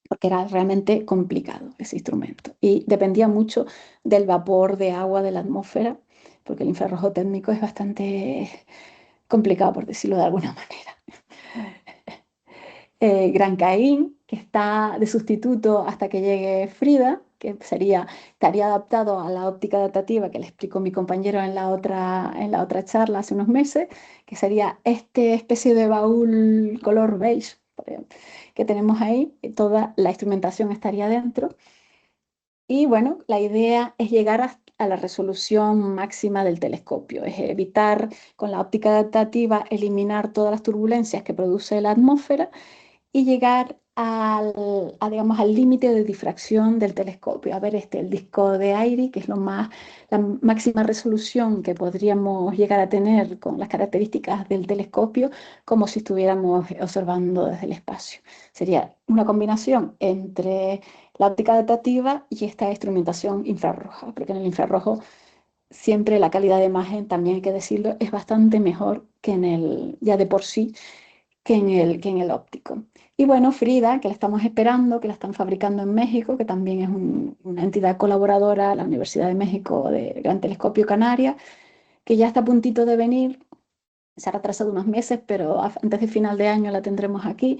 porque era realmente complicado ese instrumento y dependía mucho del vapor de agua de la atmósfera, porque el infrarrojo térmico es bastante complicado, por decirlo de alguna manera. Gran Caín, que está de sustituto hasta que llegue Frida, que estaría adaptado a la óptica adaptativa que le explicó mi compañero en la otra charla hace unos meses, que sería esta especie de baúl color beige que tenemos ahí, y toda la instrumentación estaría dentro. Y bueno, la idea es llegar a la resolución máxima del telescopio, es evitar con la óptica adaptativa, eliminar todas las turbulencias que produce la atmósfera y llegar digamos, al límite de difracción del telescopio. A ver, el disco de Airy, que es la máxima resolución que podríamos llegar a tener con las características del telescopio, como si estuviéramos observando desde el espacio. Sería una combinación entre la óptica adaptativa y esta instrumentación infrarroja, porque en el infrarrojo siempre la calidad de imagen, también hay que decirlo, es bastante mejor ya de por sí, que en el óptico. Y bueno, Frida, que la estamos esperando, que la están fabricando en México, que también es una entidad colaboradora, la Universidad de México de Gran Telescopio Canaria, que ya está a puntito de venir. Se ha retrasado unos meses, pero antes de final de año la tendremos aquí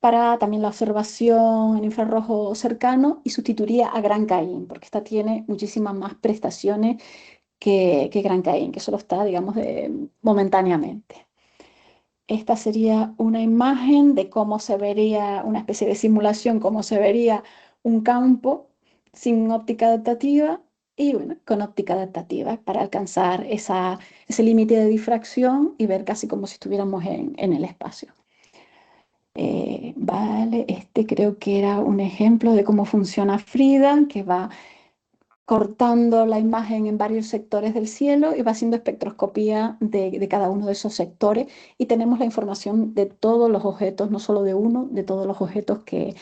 para también la observación en infrarrojo cercano, y sustituiría a Gran Caín, porque esta tiene muchísimas más prestaciones que Gran Caín, que solo está, digamos, momentáneamente. Esta sería una imagen de cómo se vería, una especie de simulación, cómo se vería un campo sin óptica adaptativa y bueno, con óptica adaptativa para alcanzar ese límite de difracción y ver casi como si estuviéramos en el espacio. Vale, este creo que era un ejemplo de cómo funciona Frida, que va cortando la imagen en varios sectores del cielo y va haciendo espectroscopía de cada uno de esos sectores, y tenemos la información de todos los objetos, no solo de uno, de todos los objetos que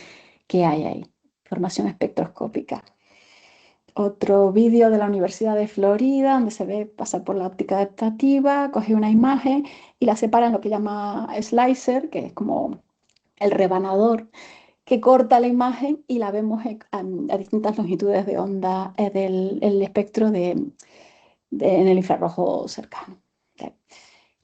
hay ahí. Información espectroscópica. Otro vídeo de la Universidad de Florida, donde se ve pasar por la óptica adaptativa, coge una imagen y la separa en lo que llama slicer, que es como el rebanador, que corta la imagen y la vemos a distintas longitudes de onda del el espectro en el infrarrojo cercano. ¿Ok?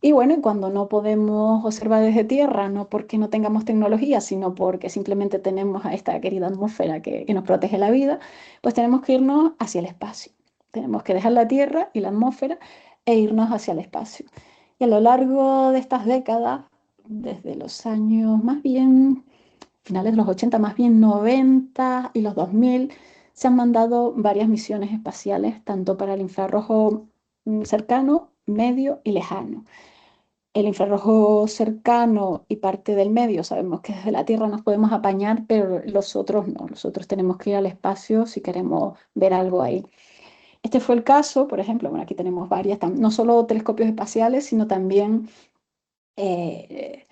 Y bueno, cuando no podemos observar desde Tierra, no porque no tengamos tecnología, sino porque simplemente tenemos a esta querida atmósfera que nos protege la vida, pues tenemos que irnos hacia el espacio. Tenemos que dejar la Tierra y la atmósfera e irnos hacia el espacio. Y a lo largo de estas décadas, desde los años más bien finales de los 80, más bien 90 y los 2000, se han mandado varias misiones espaciales, tanto para el infrarrojo cercano, medio y lejano. El infrarrojo cercano y parte del medio, sabemos que desde la Tierra nos podemos apañar, pero los otros no. Los otros tenemos que ir al espacio si queremos ver algo ahí. Este fue el caso, por ejemplo, bueno, aquí tenemos varias, no solo telescopios espaciales, sino también eh,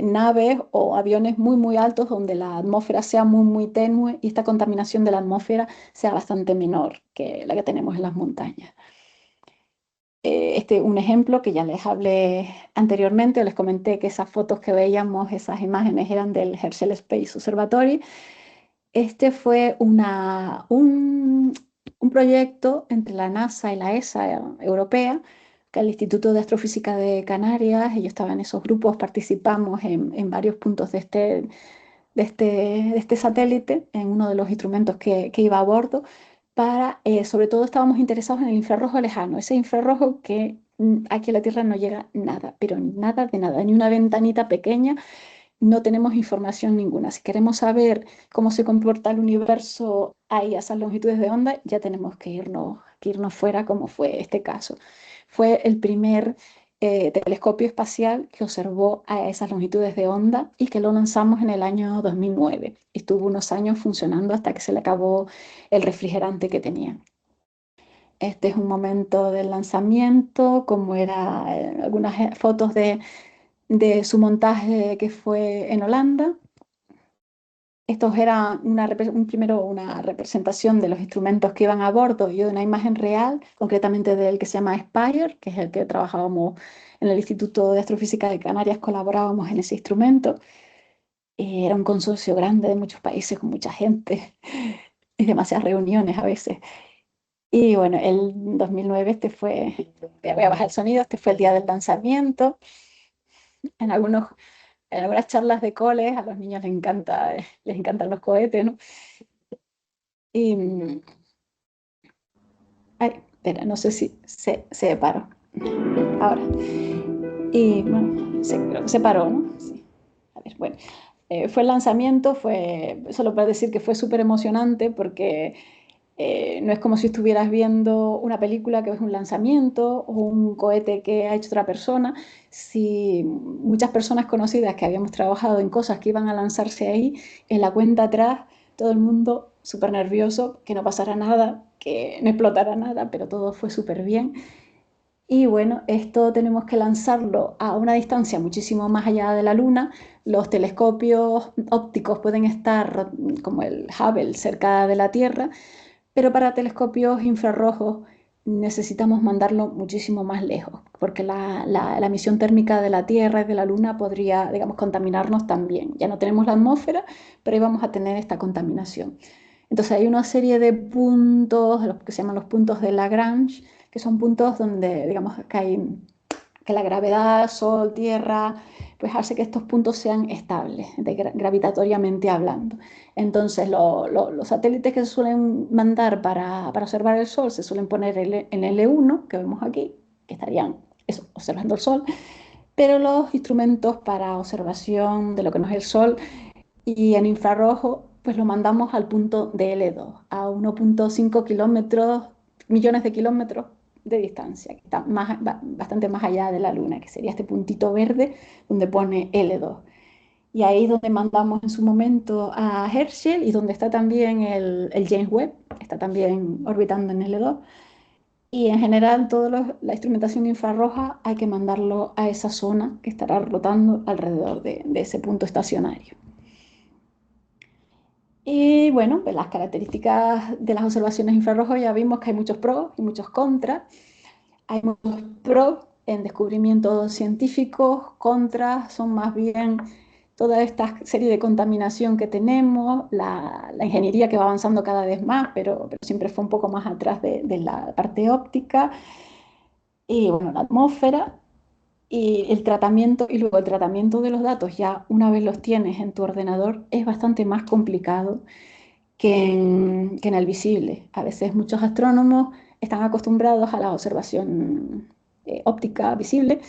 naves o aviones muy, muy altos donde la atmósfera sea muy, muy tenue y esta contaminación de la atmósfera sea bastante menor que la que tenemos en las montañas. Un ejemplo que ya les hablé anteriormente, o les comenté que esas fotos que veíamos, esas imágenes eran del Herschel Space Observatory. Este fue un proyecto entre la NASA y la ESA europea, que el Instituto de Astrofísica de Canarias, ellos estaban en esos grupos, participamos en varios puntos de este satélite, en uno de los instrumentos que iba a bordo, sobre todo estábamos interesados en el infrarrojo lejano, ese infrarrojo que aquí en la Tierra no llega nada, pero nada de nada, ni una ventanita pequeña, no tenemos información ninguna. Si queremos saber cómo se comporta el universo ahí a esas longitudes de onda, ya tenemos que irnos fuera, como fue este caso. Fue el primer telescopio espacial que observó a esas longitudes de onda y que lo lanzamos en el año 2009. Estuvo unos años funcionando hasta que se le acabó el refrigerante que tenía. Este es un momento del lanzamiento, como era algunas fotos de su montaje que fue en Holanda. Estos eran primero una representación de los instrumentos que iban a bordo y de una imagen real, concretamente del que se llama Spire, que es el que trabajábamos en el Instituto de Astrofísica de Canarias, colaborábamos en ese instrumento. Era un consorcio grande de muchos países, con mucha gente y demasiadas reuniones a veces. Y bueno, el 2009, voy a bajar el sonido, este fue el día del lanzamiento. En algunas charlas de coles a los niños les encantan los cohetes, ¿no? Y, ay, espera, no sé si se paró. Ahora. Y bueno, creo que se paró, ¿no? Sí. A ver, bueno. Fue el lanzamiento, solo para decir que fue súper emocionante porque no es como si estuvieras viendo una película que ves un lanzamiento o un cohete que ha hecho otra persona. Si muchas personas conocidas que habíamos trabajado en cosas que iban a lanzarse ahí, en la cuenta atrás, todo el mundo súper nervioso, que no pasara nada, que no explotara nada, pero todo fue súper bien. Y bueno, esto tenemos que lanzarlo a una distancia muchísimo más allá de la Luna. Los telescopios ópticos pueden estar, como el Hubble, cerca de la Tierra, pero para telescopios infrarrojos necesitamos mandarlo muchísimo más lejos, porque la emisión térmica de la Tierra y de la Luna podría, digamos, contaminarnos también. Ya no tenemos la atmósfera, pero ahí vamos a tener esta contaminación. Entonces hay una serie de puntos, los que se llaman los puntos de Lagrange, que son puntos donde, digamos, que la gravedad, Sol, Tierra, pues hace que estos puntos sean estables, gravitatoriamente hablando. Entonces, los satélites que se suelen mandar para observar el Sol se suelen poner en L1, que vemos aquí, que estarían observando el Sol, pero los instrumentos para observación de lo que no es el Sol y en infrarrojo, pues lo mandamos al punto de L2, a 1,5 millones de kilómetros de distancia, que está bastante más allá de la Luna, que sería este puntito verde donde pone L2. Y ahí es donde mandamos en su momento a Herschel y donde está también el James Webb, está también orbitando en L2. Y en general, toda la instrumentación infrarroja hay que mandarlo a esa zona que estará rotando alrededor de ese punto estacionario. Y bueno, pues las características de las observaciones infrarrojos ya vimos que hay muchos pros y muchos contras. Hay muchos pros en descubrimientos científicos, contras son más bien toda esta serie de contaminación que tenemos, la ingeniería que va avanzando cada vez más, pero siempre fue un poco más atrás de la parte óptica, y bueno, la atmósfera y el tratamiento, y luego el tratamiento de los datos, ya una vez los tienes en tu ordenador, es bastante más complicado que en el visible. A veces muchos astrónomos están acostumbrados a la observación óptica visible.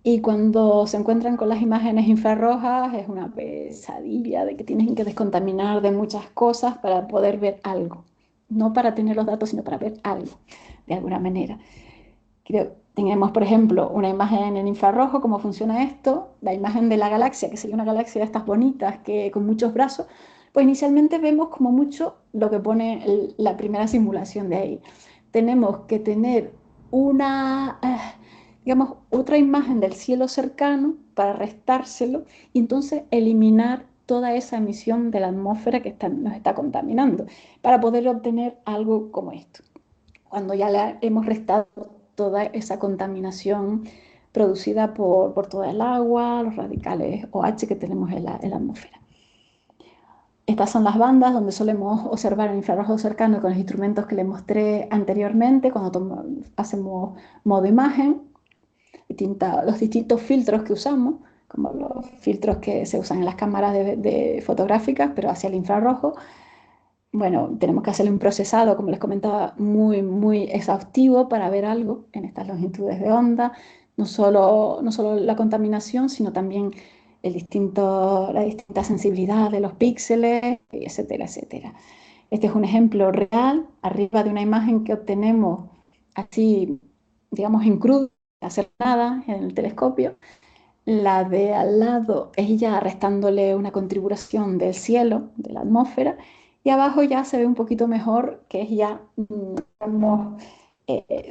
Y cuando se encuentran con las imágenes infrarrojas es una pesadilla de que tienen que descontaminar de muchas cosas para poder ver algo. No para tener los datos, sino para ver algo, de alguna manera. Tenemos, por ejemplo, una imagen en infrarrojo, cómo funciona esto, la imagen de la galaxia, que sería una galaxia de estas bonitas, con muchos brazos, pues inicialmente vemos como mucho lo que pone la primera simulación de ahí. Tenemos que tener digamos, otra imagen del cielo cercano para restárselo y entonces eliminar toda esa emisión de la atmósfera que nos está contaminando, para poder obtener algo como esto. Cuando ya le hemos restado toda esa contaminación producida por todo el agua, los radicales OH que tenemos en la atmósfera. Estas son las bandas donde solemos observar el infrarrojo cercano con los instrumentos que les mostré anteriormente, cuando hacemos modo imagen, los distintos filtros que usamos, como los filtros que se usan en las cámaras fotográficas, pero hacia el infrarrojo. Bueno, tenemos que hacerle un procesado, como les comentaba, muy, muy exhaustivo para ver algo en estas longitudes de onda, no solo la contaminación, sino también la distinta sensibilidad de los píxeles, etcétera, etcétera. Este es un ejemplo real, arriba de una imagen que obtenemos así, digamos, en crudo, sin hacer nada en el telescopio. La de al lado es ya restándole una contribución del cielo, de la atmósfera, y abajo ya se ve un poquito mejor, que es ya, digamos,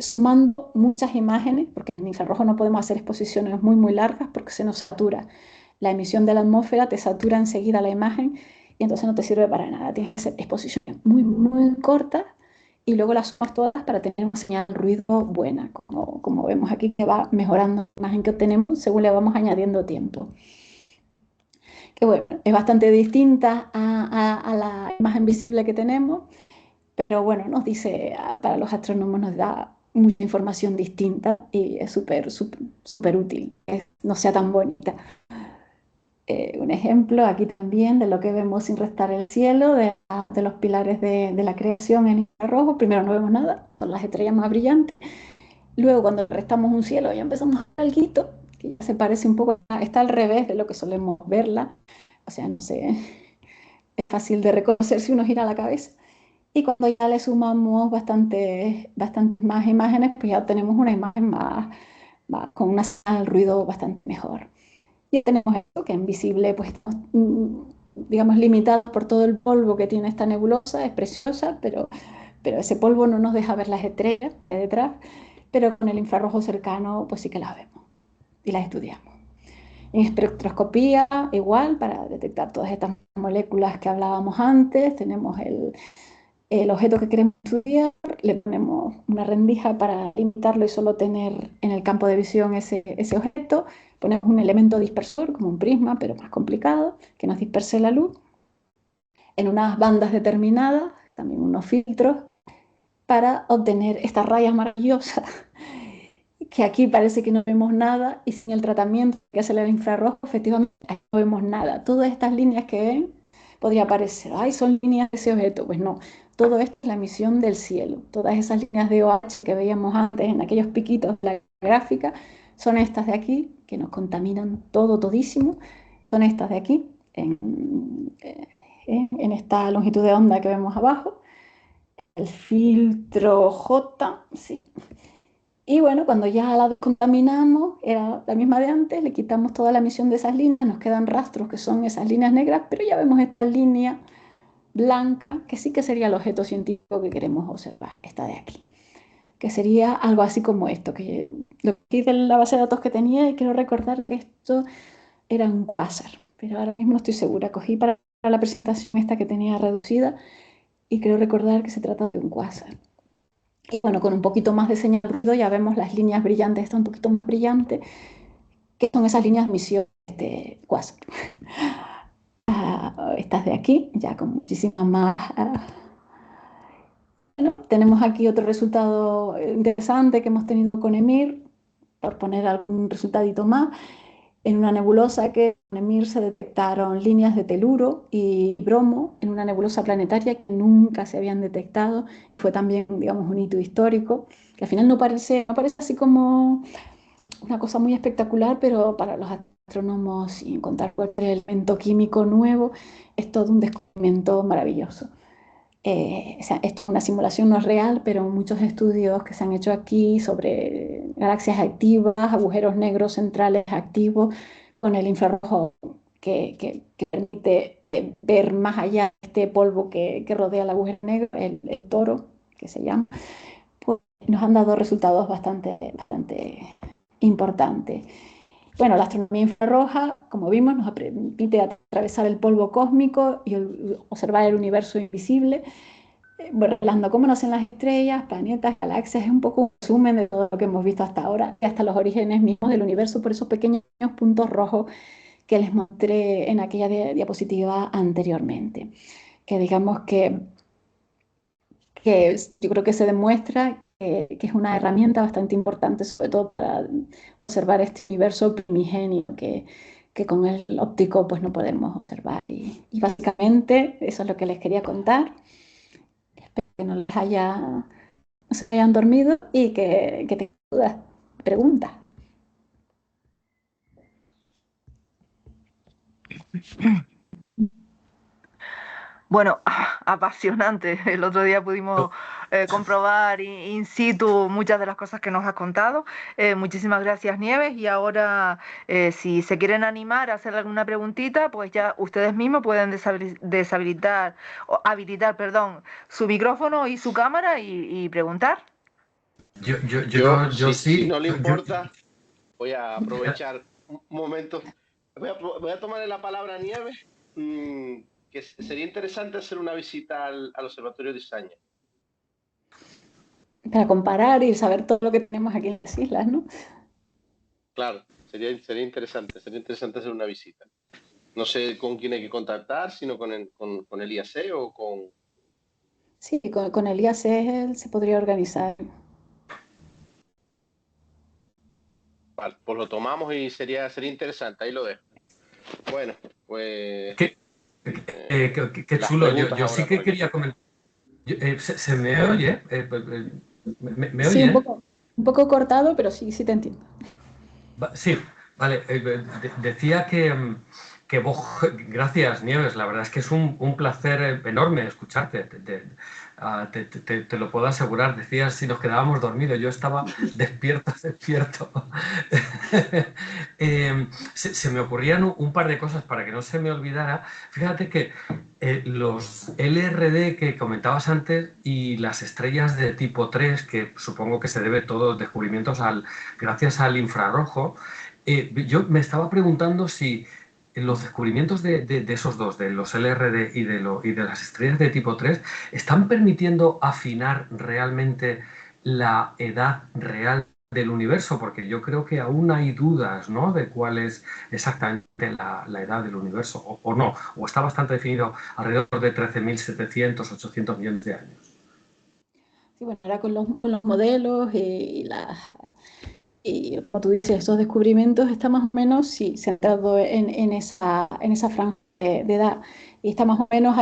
sumando muchas imágenes, porque en infrarrojo no podemos hacer exposiciones muy, muy largas porque se nos satura. La emisión de la atmósfera te satura enseguida la imagen y entonces no te sirve para nada. Tienes que hacer exposiciones muy, muy cortas y luego las sumas todas para tener una señal de ruido buena, como vemos aquí, que va mejorando la imagen que obtenemos según le vamos añadiendo tiempo. Que bueno, es bastante distinta a la imagen visible que tenemos, pero bueno, nos dice, para los astrónomos nos da mucha información distinta y es súper, súper, súper útil, que no sea tan bonita. Un ejemplo aquí también de lo que vemos sin restar el cielo, de los pilares de la creación en infrarrojo. Primero no vemos nada, son las estrellas más brillantes. Luego cuando restamos un cielo ya empezamos a ver algo que ya se parece un poco, está al revés de lo que solemos verla. O sea, no sé, es fácil de reconocer si uno gira la cabeza. Y cuando ya le sumamos bastantes más imágenes, pues ya tenemos una imagen con una señal de ruido bastante mejor. Y tenemos esto, que en visible, pues estamos, digamos, limitados por todo el polvo que tiene esta nebulosa, es preciosa, pero ese polvo no nos deja ver las estrellas de detrás, pero con el infrarrojo cercano, pues sí que las vemos y las estudiamos. En espectroscopía, igual, para detectar todas estas moléculas que hablábamos antes, tenemos el objeto que queremos estudiar, le ponemos una rendija para limitarlo y solo tener en el campo de visión ese objeto, ponemos un elemento dispersor, como un prisma, pero más complicado, que nos disperse la luz, en unas bandas determinadas, también unos filtros, para obtener estas rayas maravillosas, que aquí parece que no vemos nada, y sin el tratamiento que hace el infrarrojo, efectivamente no vemos nada. Todas estas líneas que ven, podría parecer, ay, son líneas de ese objeto. Pues no, todo esto es la emisión del cielo. Todas esas líneas de OH que veíamos antes en aquellos piquitos de la gráfica, son estas de aquí, que nos contaminan todísimo. Son estas de aquí, en esta longitud de onda que vemos abajo. El filtro J, sí. Y bueno, cuando ya la descontaminamos, era la misma de antes, le quitamos toda la emisión de esas líneas, nos quedan rastros que son esas líneas negras, pero ya vemos esta línea blanca, que sí que sería el objeto científico que queremos observar, esta de aquí, que sería algo así como esto, que lo que hice en la base de datos que tenía, y quiero recordar que esto era un quasar, pero ahora mismo no estoy segura, cogí para la presentación esta que tenía reducida, y creo recordar que se trata de un quasar. Y bueno, con un poquito más de señal de ruido ya vemos las líneas brillantes, está un poquito más brillante, que son esas líneas de emisión de quasar. Estas de aquí, ya con muchísimas más. Bueno, tenemos aquí otro resultado interesante que hemos tenido con EMIR, por poner algún resultadito más. En una nebulosa que con EMIR se detectaron líneas de teluro y bromo en una nebulosa planetaria que nunca se habían detectado. Fue también, digamos, un hito histórico, que al final no parece así como una cosa muy espectacular, pero para los astrónomos y encontrar cualquier elemento químico nuevo es todo un descubrimiento maravilloso. O sea, esto es una simulación no es real, pero muchos estudios que se han hecho aquí sobre galaxias activas, agujeros negros centrales activos, con el infrarrojo que permite ver más allá de este polvo que rodea el agujero negro, el toro, que se llama, pues nos han dado resultados bastante importantes. Bueno, la astronomía infrarroja, como vimos, nos permite atravesar el polvo cósmico y observar el universo invisible, revelando cómo nacen las estrellas, planetas, galaxias. Es un poco un resumen de todo lo que hemos visto hasta ahora, y hasta los orígenes mismos del universo por esos pequeños puntos rojos que les mostré en aquella diapositiva anteriormente. Que digamos que yo creo que se demuestra que es una herramienta bastante importante, sobre todo para observar este universo primigenio que con el óptico pues no podemos observar. Y básicamente eso es lo que les quería contar. Espero que no les haya, no se hayan dormido y que tengan dudas, preguntas. Bueno, apasionante. El otro día pudimos comprobar in situ muchas de las cosas que nos has contado. Muchísimas gracias, Nieves. Y ahora, si se quieren animar a hacer alguna preguntita, pues ya ustedes mismos pueden deshabilitar, o habilitar, perdón, su micrófono y su cámara y preguntar. Yo si Sí. no le Yo, importa, voy a aprovechar un momento. Voy a tomarle la palabra a Nieves, que sería interesante hacer una visita al Observatorio de Izaña. Para comparar y saber todo lo que tenemos aquí en las islas, ¿no? Claro, sería interesante hacer una visita. No sé con quién hay que contactar, sino con el IAC o con... Sí, con el IAC se podría organizar. Vale, pues lo tomamos y sería interesante, ahí lo dejo. Bueno, pues... qué, qué las chulo. preguntas Yo sí ahora que por aquí. quería comentar. ¿Se me oye? ¿Me Sí, oye? un poco cortado, pero sí, sí te entiendo. Sí, vale. Decía que gracias, Nieves. La verdad es que es un placer enorme escucharte. Te lo puedo asegurar. Decías si nos quedábamos dormidos. Yo estaba despierto, despierto. Se me ocurrían un par de cosas para que no se me olvidara. Fíjate que los LRD que comentabas antes y las estrellas de tipo 3, que supongo que se debe todos los descubrimientos gracias al infrarrojo, yo me estaba preguntando si los descubrimientos de esos dos, de los LRD y de las estrellas de tipo 3, están permitiendo afinar realmente la edad real del universo, porque yo creo que aún hay dudas, ¿no?, de cuál es exactamente la edad del universo, o no, o está bastante definido alrededor de 13.700, 800 millones de años. Sí, bueno, ahora con los modelos y como tú dices, estos descubrimientos está más o menos sí, centrado en esa franja de edad y está más o menos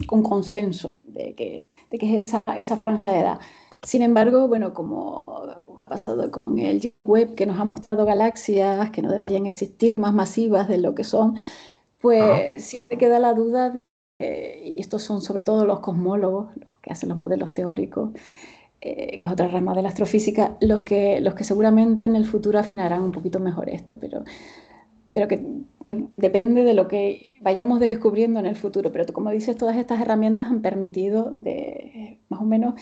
con consenso de que es esa franja de edad. Sin embargo, bueno, como ha pasado con el James Webb, que nos ha mostrado galaxias que no deberían existir más masivas de lo que son, Ajá. pues siempre queda la duda, y estos son sobre todo los cosmólogos, los que hacen los modelos teóricos, otra rama de la astrofísica, los que seguramente en el futuro afinarán un poquito mejor esto, pero que depende de lo que vayamos descubriendo en el futuro. Pero como dices, todas estas herramientas han permitido de, más o menos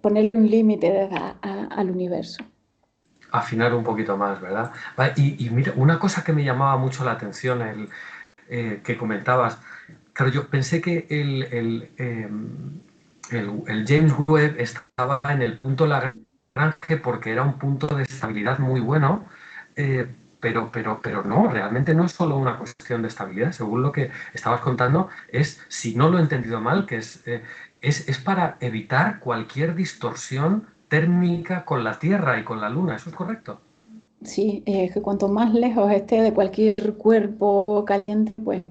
ponerle un límite al universo. Afinar un poquito más, ¿verdad? Vale, y mira, una cosa que me llamaba mucho la atención, que comentabas, claro, yo pensé que el James Webb estaba en el punto Lagrange porque era un punto de estabilidad muy bueno, pero no, realmente no es solo una cuestión de estabilidad, según lo que estabas contando, si no lo he entendido mal, que es para evitar cualquier distorsión térmica con la Tierra y con la Luna, ¿eso es correcto? Sí, que cuanto más lejos esté de cualquier cuerpo caliente, pues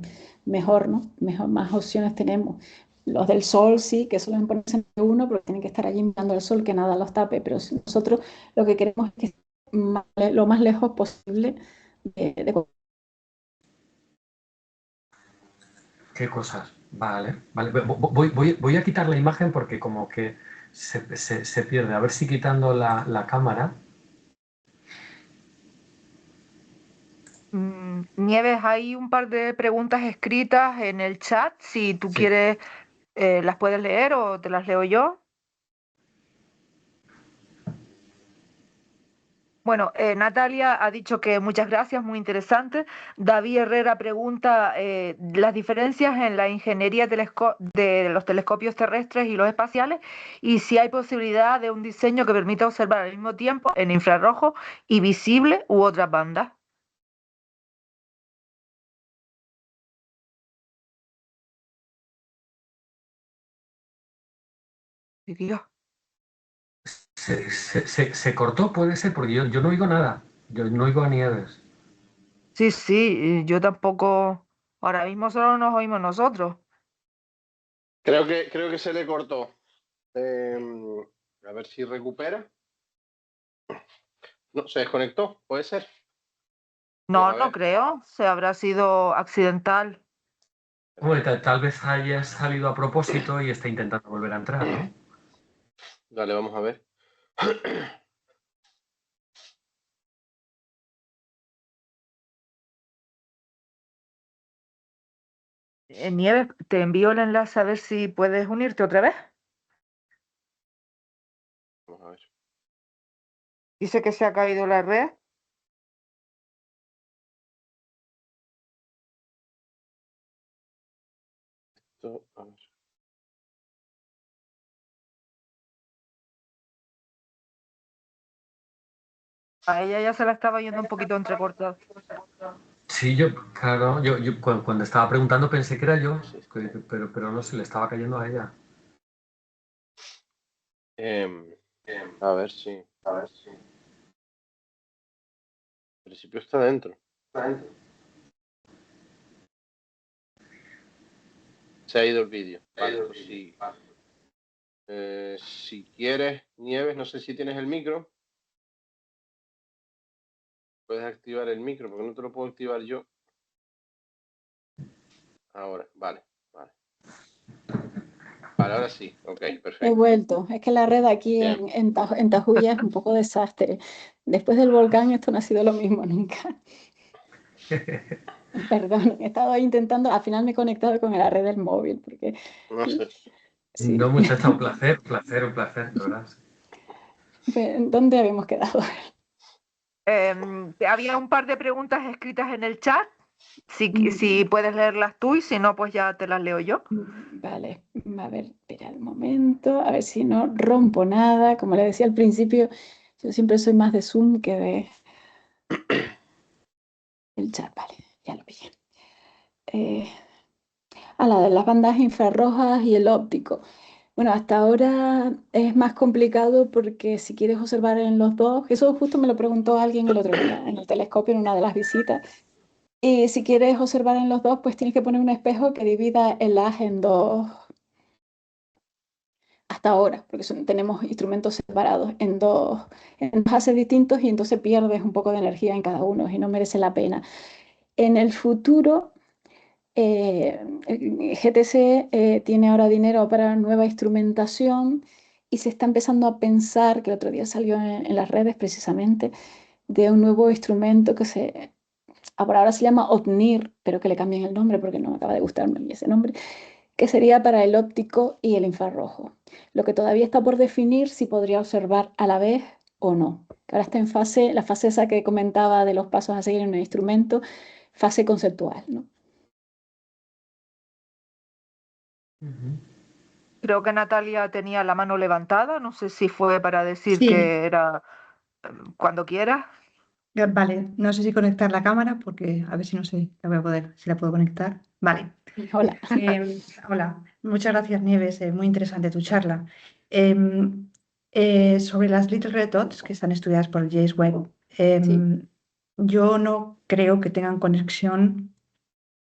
mejor, ¿no? Mejor, más opciones tenemos. Los del sol sí, que suelen ponerse en uno, porque tienen que estar allí mirando el sol, que nada los tape, pero nosotros lo que queremos es que esté lo más lejos posible de. ¿Qué cosas? Vale, vale. Voy a quitar la imagen porque como que se pierde. A ver si quitando la cámara. Nieves, hay un par de preguntas escritas en el chat. Si tú Sí. quieres, las puedes leer o te las leo yo. Bueno, Natalia ha dicho que muchas gracias, muy interesante. David Herrera pregunta las diferencias en la ingeniería de los telescopios terrestres y los espaciales y si hay posibilidad de un diseño que permita observar al mismo tiempo en infrarrojo y visible u otras bandas. Dios. Se cortó, puede ser, porque yo no oigo nada. Yo no oigo a Nieves. Sí, sí, yo tampoco. Ahora mismo solo nos oímos nosotros. Creo que se le cortó. A ver si recupera. No, se desconectó, puede ser. No, Vamos a no ver. creo. Se habrá sido accidental. Bueno, tal vez haya salido a propósito y está intentando volver a entrar, ¿no? Dale, vamos a ver. Nieves, te envío el enlace a ver si puedes unirte otra vez. Vamos a ver. Dice que se ha caído la red. A ver. A ella ya se la estaba yendo un poquito entrecortada. Sí, claro, yo cuando estaba preguntando pensé que era yo, Sí. pero no se le estaba cayendo a ella. A ver si. En principio está dentro. Se ha ido el vídeo. Vale, pues sí. Si quieres, Nieves, no sé si tienes el micro. Puedes activar el micro, porque no te lo puedo activar yo. Ahora, vale. Vale, ahora sí. Ok, He perfecto. vuelto. Es que la red aquí Bien. en Tajuya es un poco desastre. Después del volcán esto no ha sido lo mismo nunca. Perdón, he estado ahí intentando, al final me he conectado con la red del móvil, porque No sé. sí. No, muchacha, un placer, un placer, de verdad. ¿Dónde habíamos quedado? Había un par de preguntas escritas en el chat. Si puedes leerlas tú y si no, pues ya te las leo yo. Vale, a ver, espera un momento, a ver si no rompo nada. Como le decía al principio, yo siempre soy más de Zoom que de el chat. Vale, ya lo pillé. La de las bandas infrarrojas y el óptico. Bueno, hasta ahora es más complicado porque si quieres observar en los dos, eso justo me lo preguntó alguien el otro día en el telescopio en una de las visitas. Y si quieres observar en los dos, pues tienes que poner un espejo que divida el haz en dos, hasta ahora, porque tenemos instrumentos separados en dos haces distintos y entonces pierdes un poco de energía en cada uno y no merece la pena. En el futuro, GTC tiene ahora dinero para nueva instrumentación y se está empezando a pensar, que el otro día salió en las redes precisamente, de un nuevo instrumento que ahora se llama OVNIR, pero que le cambien el nombre porque no me acaba de gustarme a mí ese nombre, que sería para el óptico y el infrarrojo. Lo que todavía está por definir si podría observar a la vez o no. Ahora está en la fase esa que comentaba de los pasos a seguir en el instrumento, fase conceptual, ¿no? Creo que Natalia tenía la mano levantada. No sé si fue para decir Sí. que era cuando quieras. Vale, no sé si conectar la cámara porque a ver si no sé, si la puedo conectar. Vale. Hola. Hola, muchas gracias Nieves, muy interesante tu charla. Sobre las Little Red Dots que están estudiadas por el James Webb, yo no creo que tengan conexión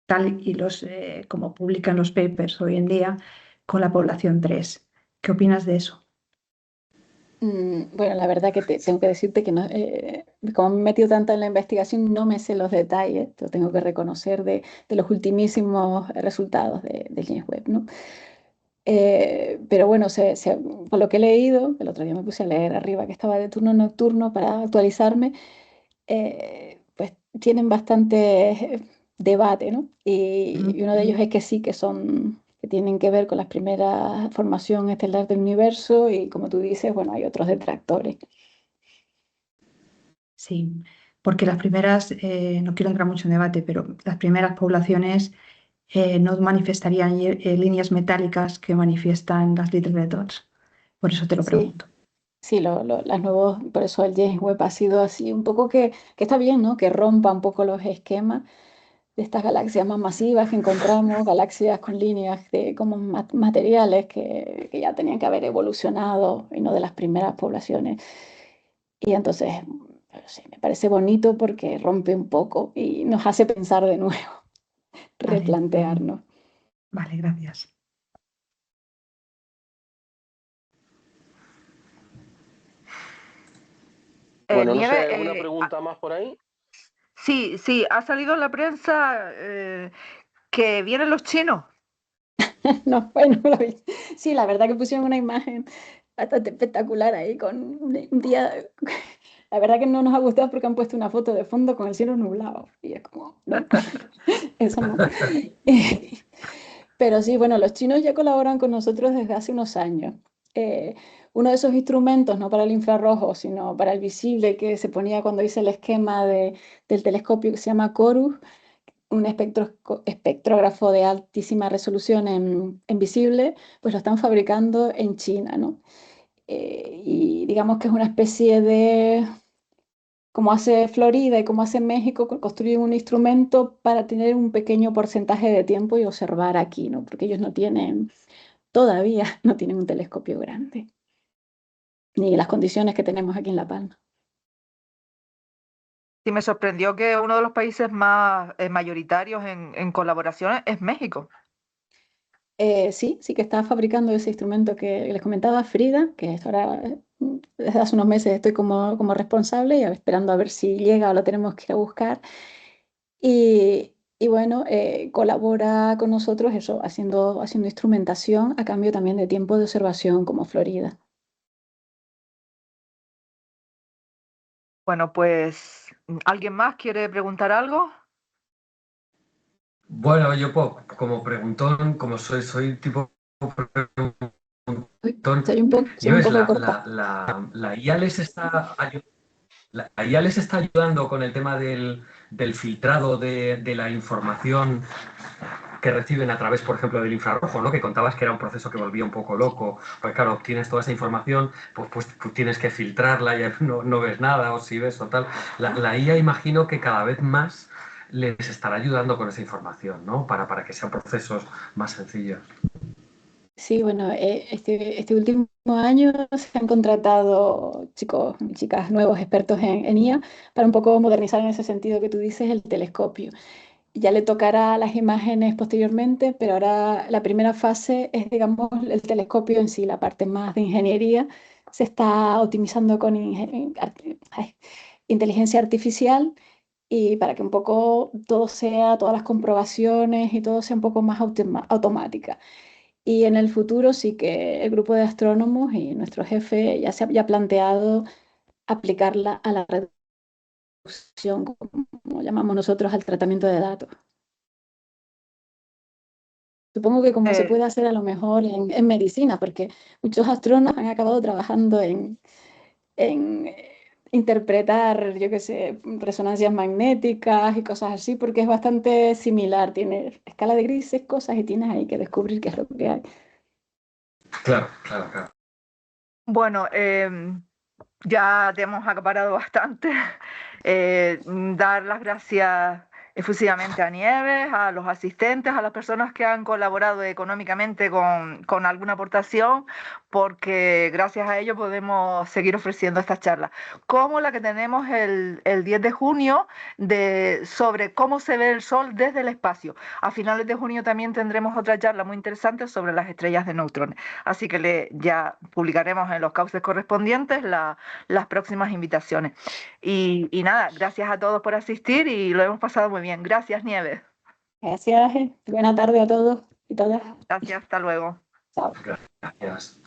tal y como publican los papers hoy en día con la población 3. ¿Qué opinas de eso? Bueno, la verdad que tengo que decirte que no, como me he metido tanto en la investigación, no me sé los detalles, lo tengo que reconocer de los ultimísimos resultados del James Webb, ¿no? Pero bueno, por lo que he leído, el otro día me puse a leer arriba que estaba de turno nocturno para actualizarme, pues tienen bastante debate, ¿no? Y uno de ellos es que sí, que tienen que ver con las primeras formación estelar del universo y como tú dices, bueno, hay otros detractores. Sí, porque las primeras, no quiero entrar mucho en debate, pero las primeras poblaciones no manifestarían líneas metálicas que manifiestan las Little Dots. Por eso te lo Sí, pregunto. sí, las nuevos, por eso el James Webb ha sido así un poco que está bien, ¿no? Que rompa un poco los esquemas de estas galaxias más masivas que encontramos, galaxias con líneas como materiales que ya tenían que haber evolucionado y no de las primeras poblaciones. Y entonces, sí, me parece bonito porque rompe un poco y nos hace pensar de nuevo, Vale, replantearnos. vale, gracias. Bueno, no Nieve, sé, ¿alguna pregunta más por ahí? sí, sí, ha salido en la prensa que vienen los chinos. No, bueno, sí, la verdad que pusieron una imagen bastante espectacular ahí con un día. La verdad que no nos ha gustado porque han puesto una foto de fondo con el cielo nublado. Y es como, no, eso no. Pero sí, bueno, los chinos ya colaboran con nosotros desde hace unos años. Eh, Uno de esos instrumentos, no para el infrarrojo, sino para el visible que se ponía cuando hice el esquema del telescopio que se llama CORUS, un espectrógrafo de altísima resolución en visible, pues lo están fabricando en China, ¿no? Y digamos que es una especie de, como hace Florida y como hace México, construyen un instrumento para tener un pequeño porcentaje de tiempo y observar aquí, ¿no? Porque ellos no tienen, todavía no tienen un telescopio grande, ni las condiciones que tenemos aquí en La Palma. Sí, me sorprendió que uno de los países más mayoritarios en colaboraciones es México. Sí, sí que está fabricando ese instrumento que les comentaba, Frida, que ahora desde hace unos meses estoy como responsable y esperando a ver si llega o lo tenemos que ir a buscar. Y bueno, colabora con nosotros eso, haciendo instrumentación a cambio también de tiempo de observación como Florida. Bueno, pues, ¿alguien más quiere preguntar algo? Bueno, yo como preguntón, como soy tipo Uy, preguntón, soy un Nieves, poco corta. la IA la IA les está ayudando con el tema del filtrado de la información que reciben a través, por ejemplo, del infrarrojo, ¿no? Que contabas que era un proceso que volvía un poco loco, porque claro, obtienes toda esa información, pues tú tienes que filtrarla y no ves nada, o si ves o tal. La IA imagino que cada vez más les estará ayudando con esa información, ¿no? Para que sean procesos más sencillos. Sí, bueno, este último año se han contratado chicos y chicas nuevos expertos en IA para un poco modernizar en ese sentido que tú dices el telescopio. Ya le tocará las imágenes posteriormente, pero ahora la primera fase es, digamos, el telescopio en sí, la parte más de ingeniería. Se está optimizando con inteligencia artificial y para que un poco todo sea, todas las comprobaciones y todo sea un poco más automática. Y en el futuro sí que el grupo de astrónomos y nuestro jefe ya se ha planteado aplicarla a la reducción, como llamamos nosotros, al tratamiento de datos. Supongo que como se Eh, puede hacer a lo mejor en medicina, porque muchos astrónomos han acabado trabajando en interpretar, yo qué sé, resonancias magnéticas y cosas así, porque es bastante similar. Tiene escala de grises, cosas, y tienes ahí que descubrir qué es lo que hay. Claro, claro, claro. bueno, ya te hemos acaparado bastante. Dar las gracias efusivamente a Nieves, a los asistentes, a las personas que han colaborado económicamente con alguna aportación, porque gracias a ello podemos seguir ofreciendo estas charlas, como la que tenemos el 10 de junio sobre cómo se ve el Sol desde el espacio. A finales de junio también tendremos otra charla muy interesante sobre las estrellas de neutrones, así que ya publicaremos en los cauces correspondientes las próximas invitaciones. Y nada, gracias a todos por asistir y lo hemos pasado muy bien. Gracias, Nieves. Gracias. Buena tarde a todos y todas. Gracias, hasta luego. Chao. Gracias.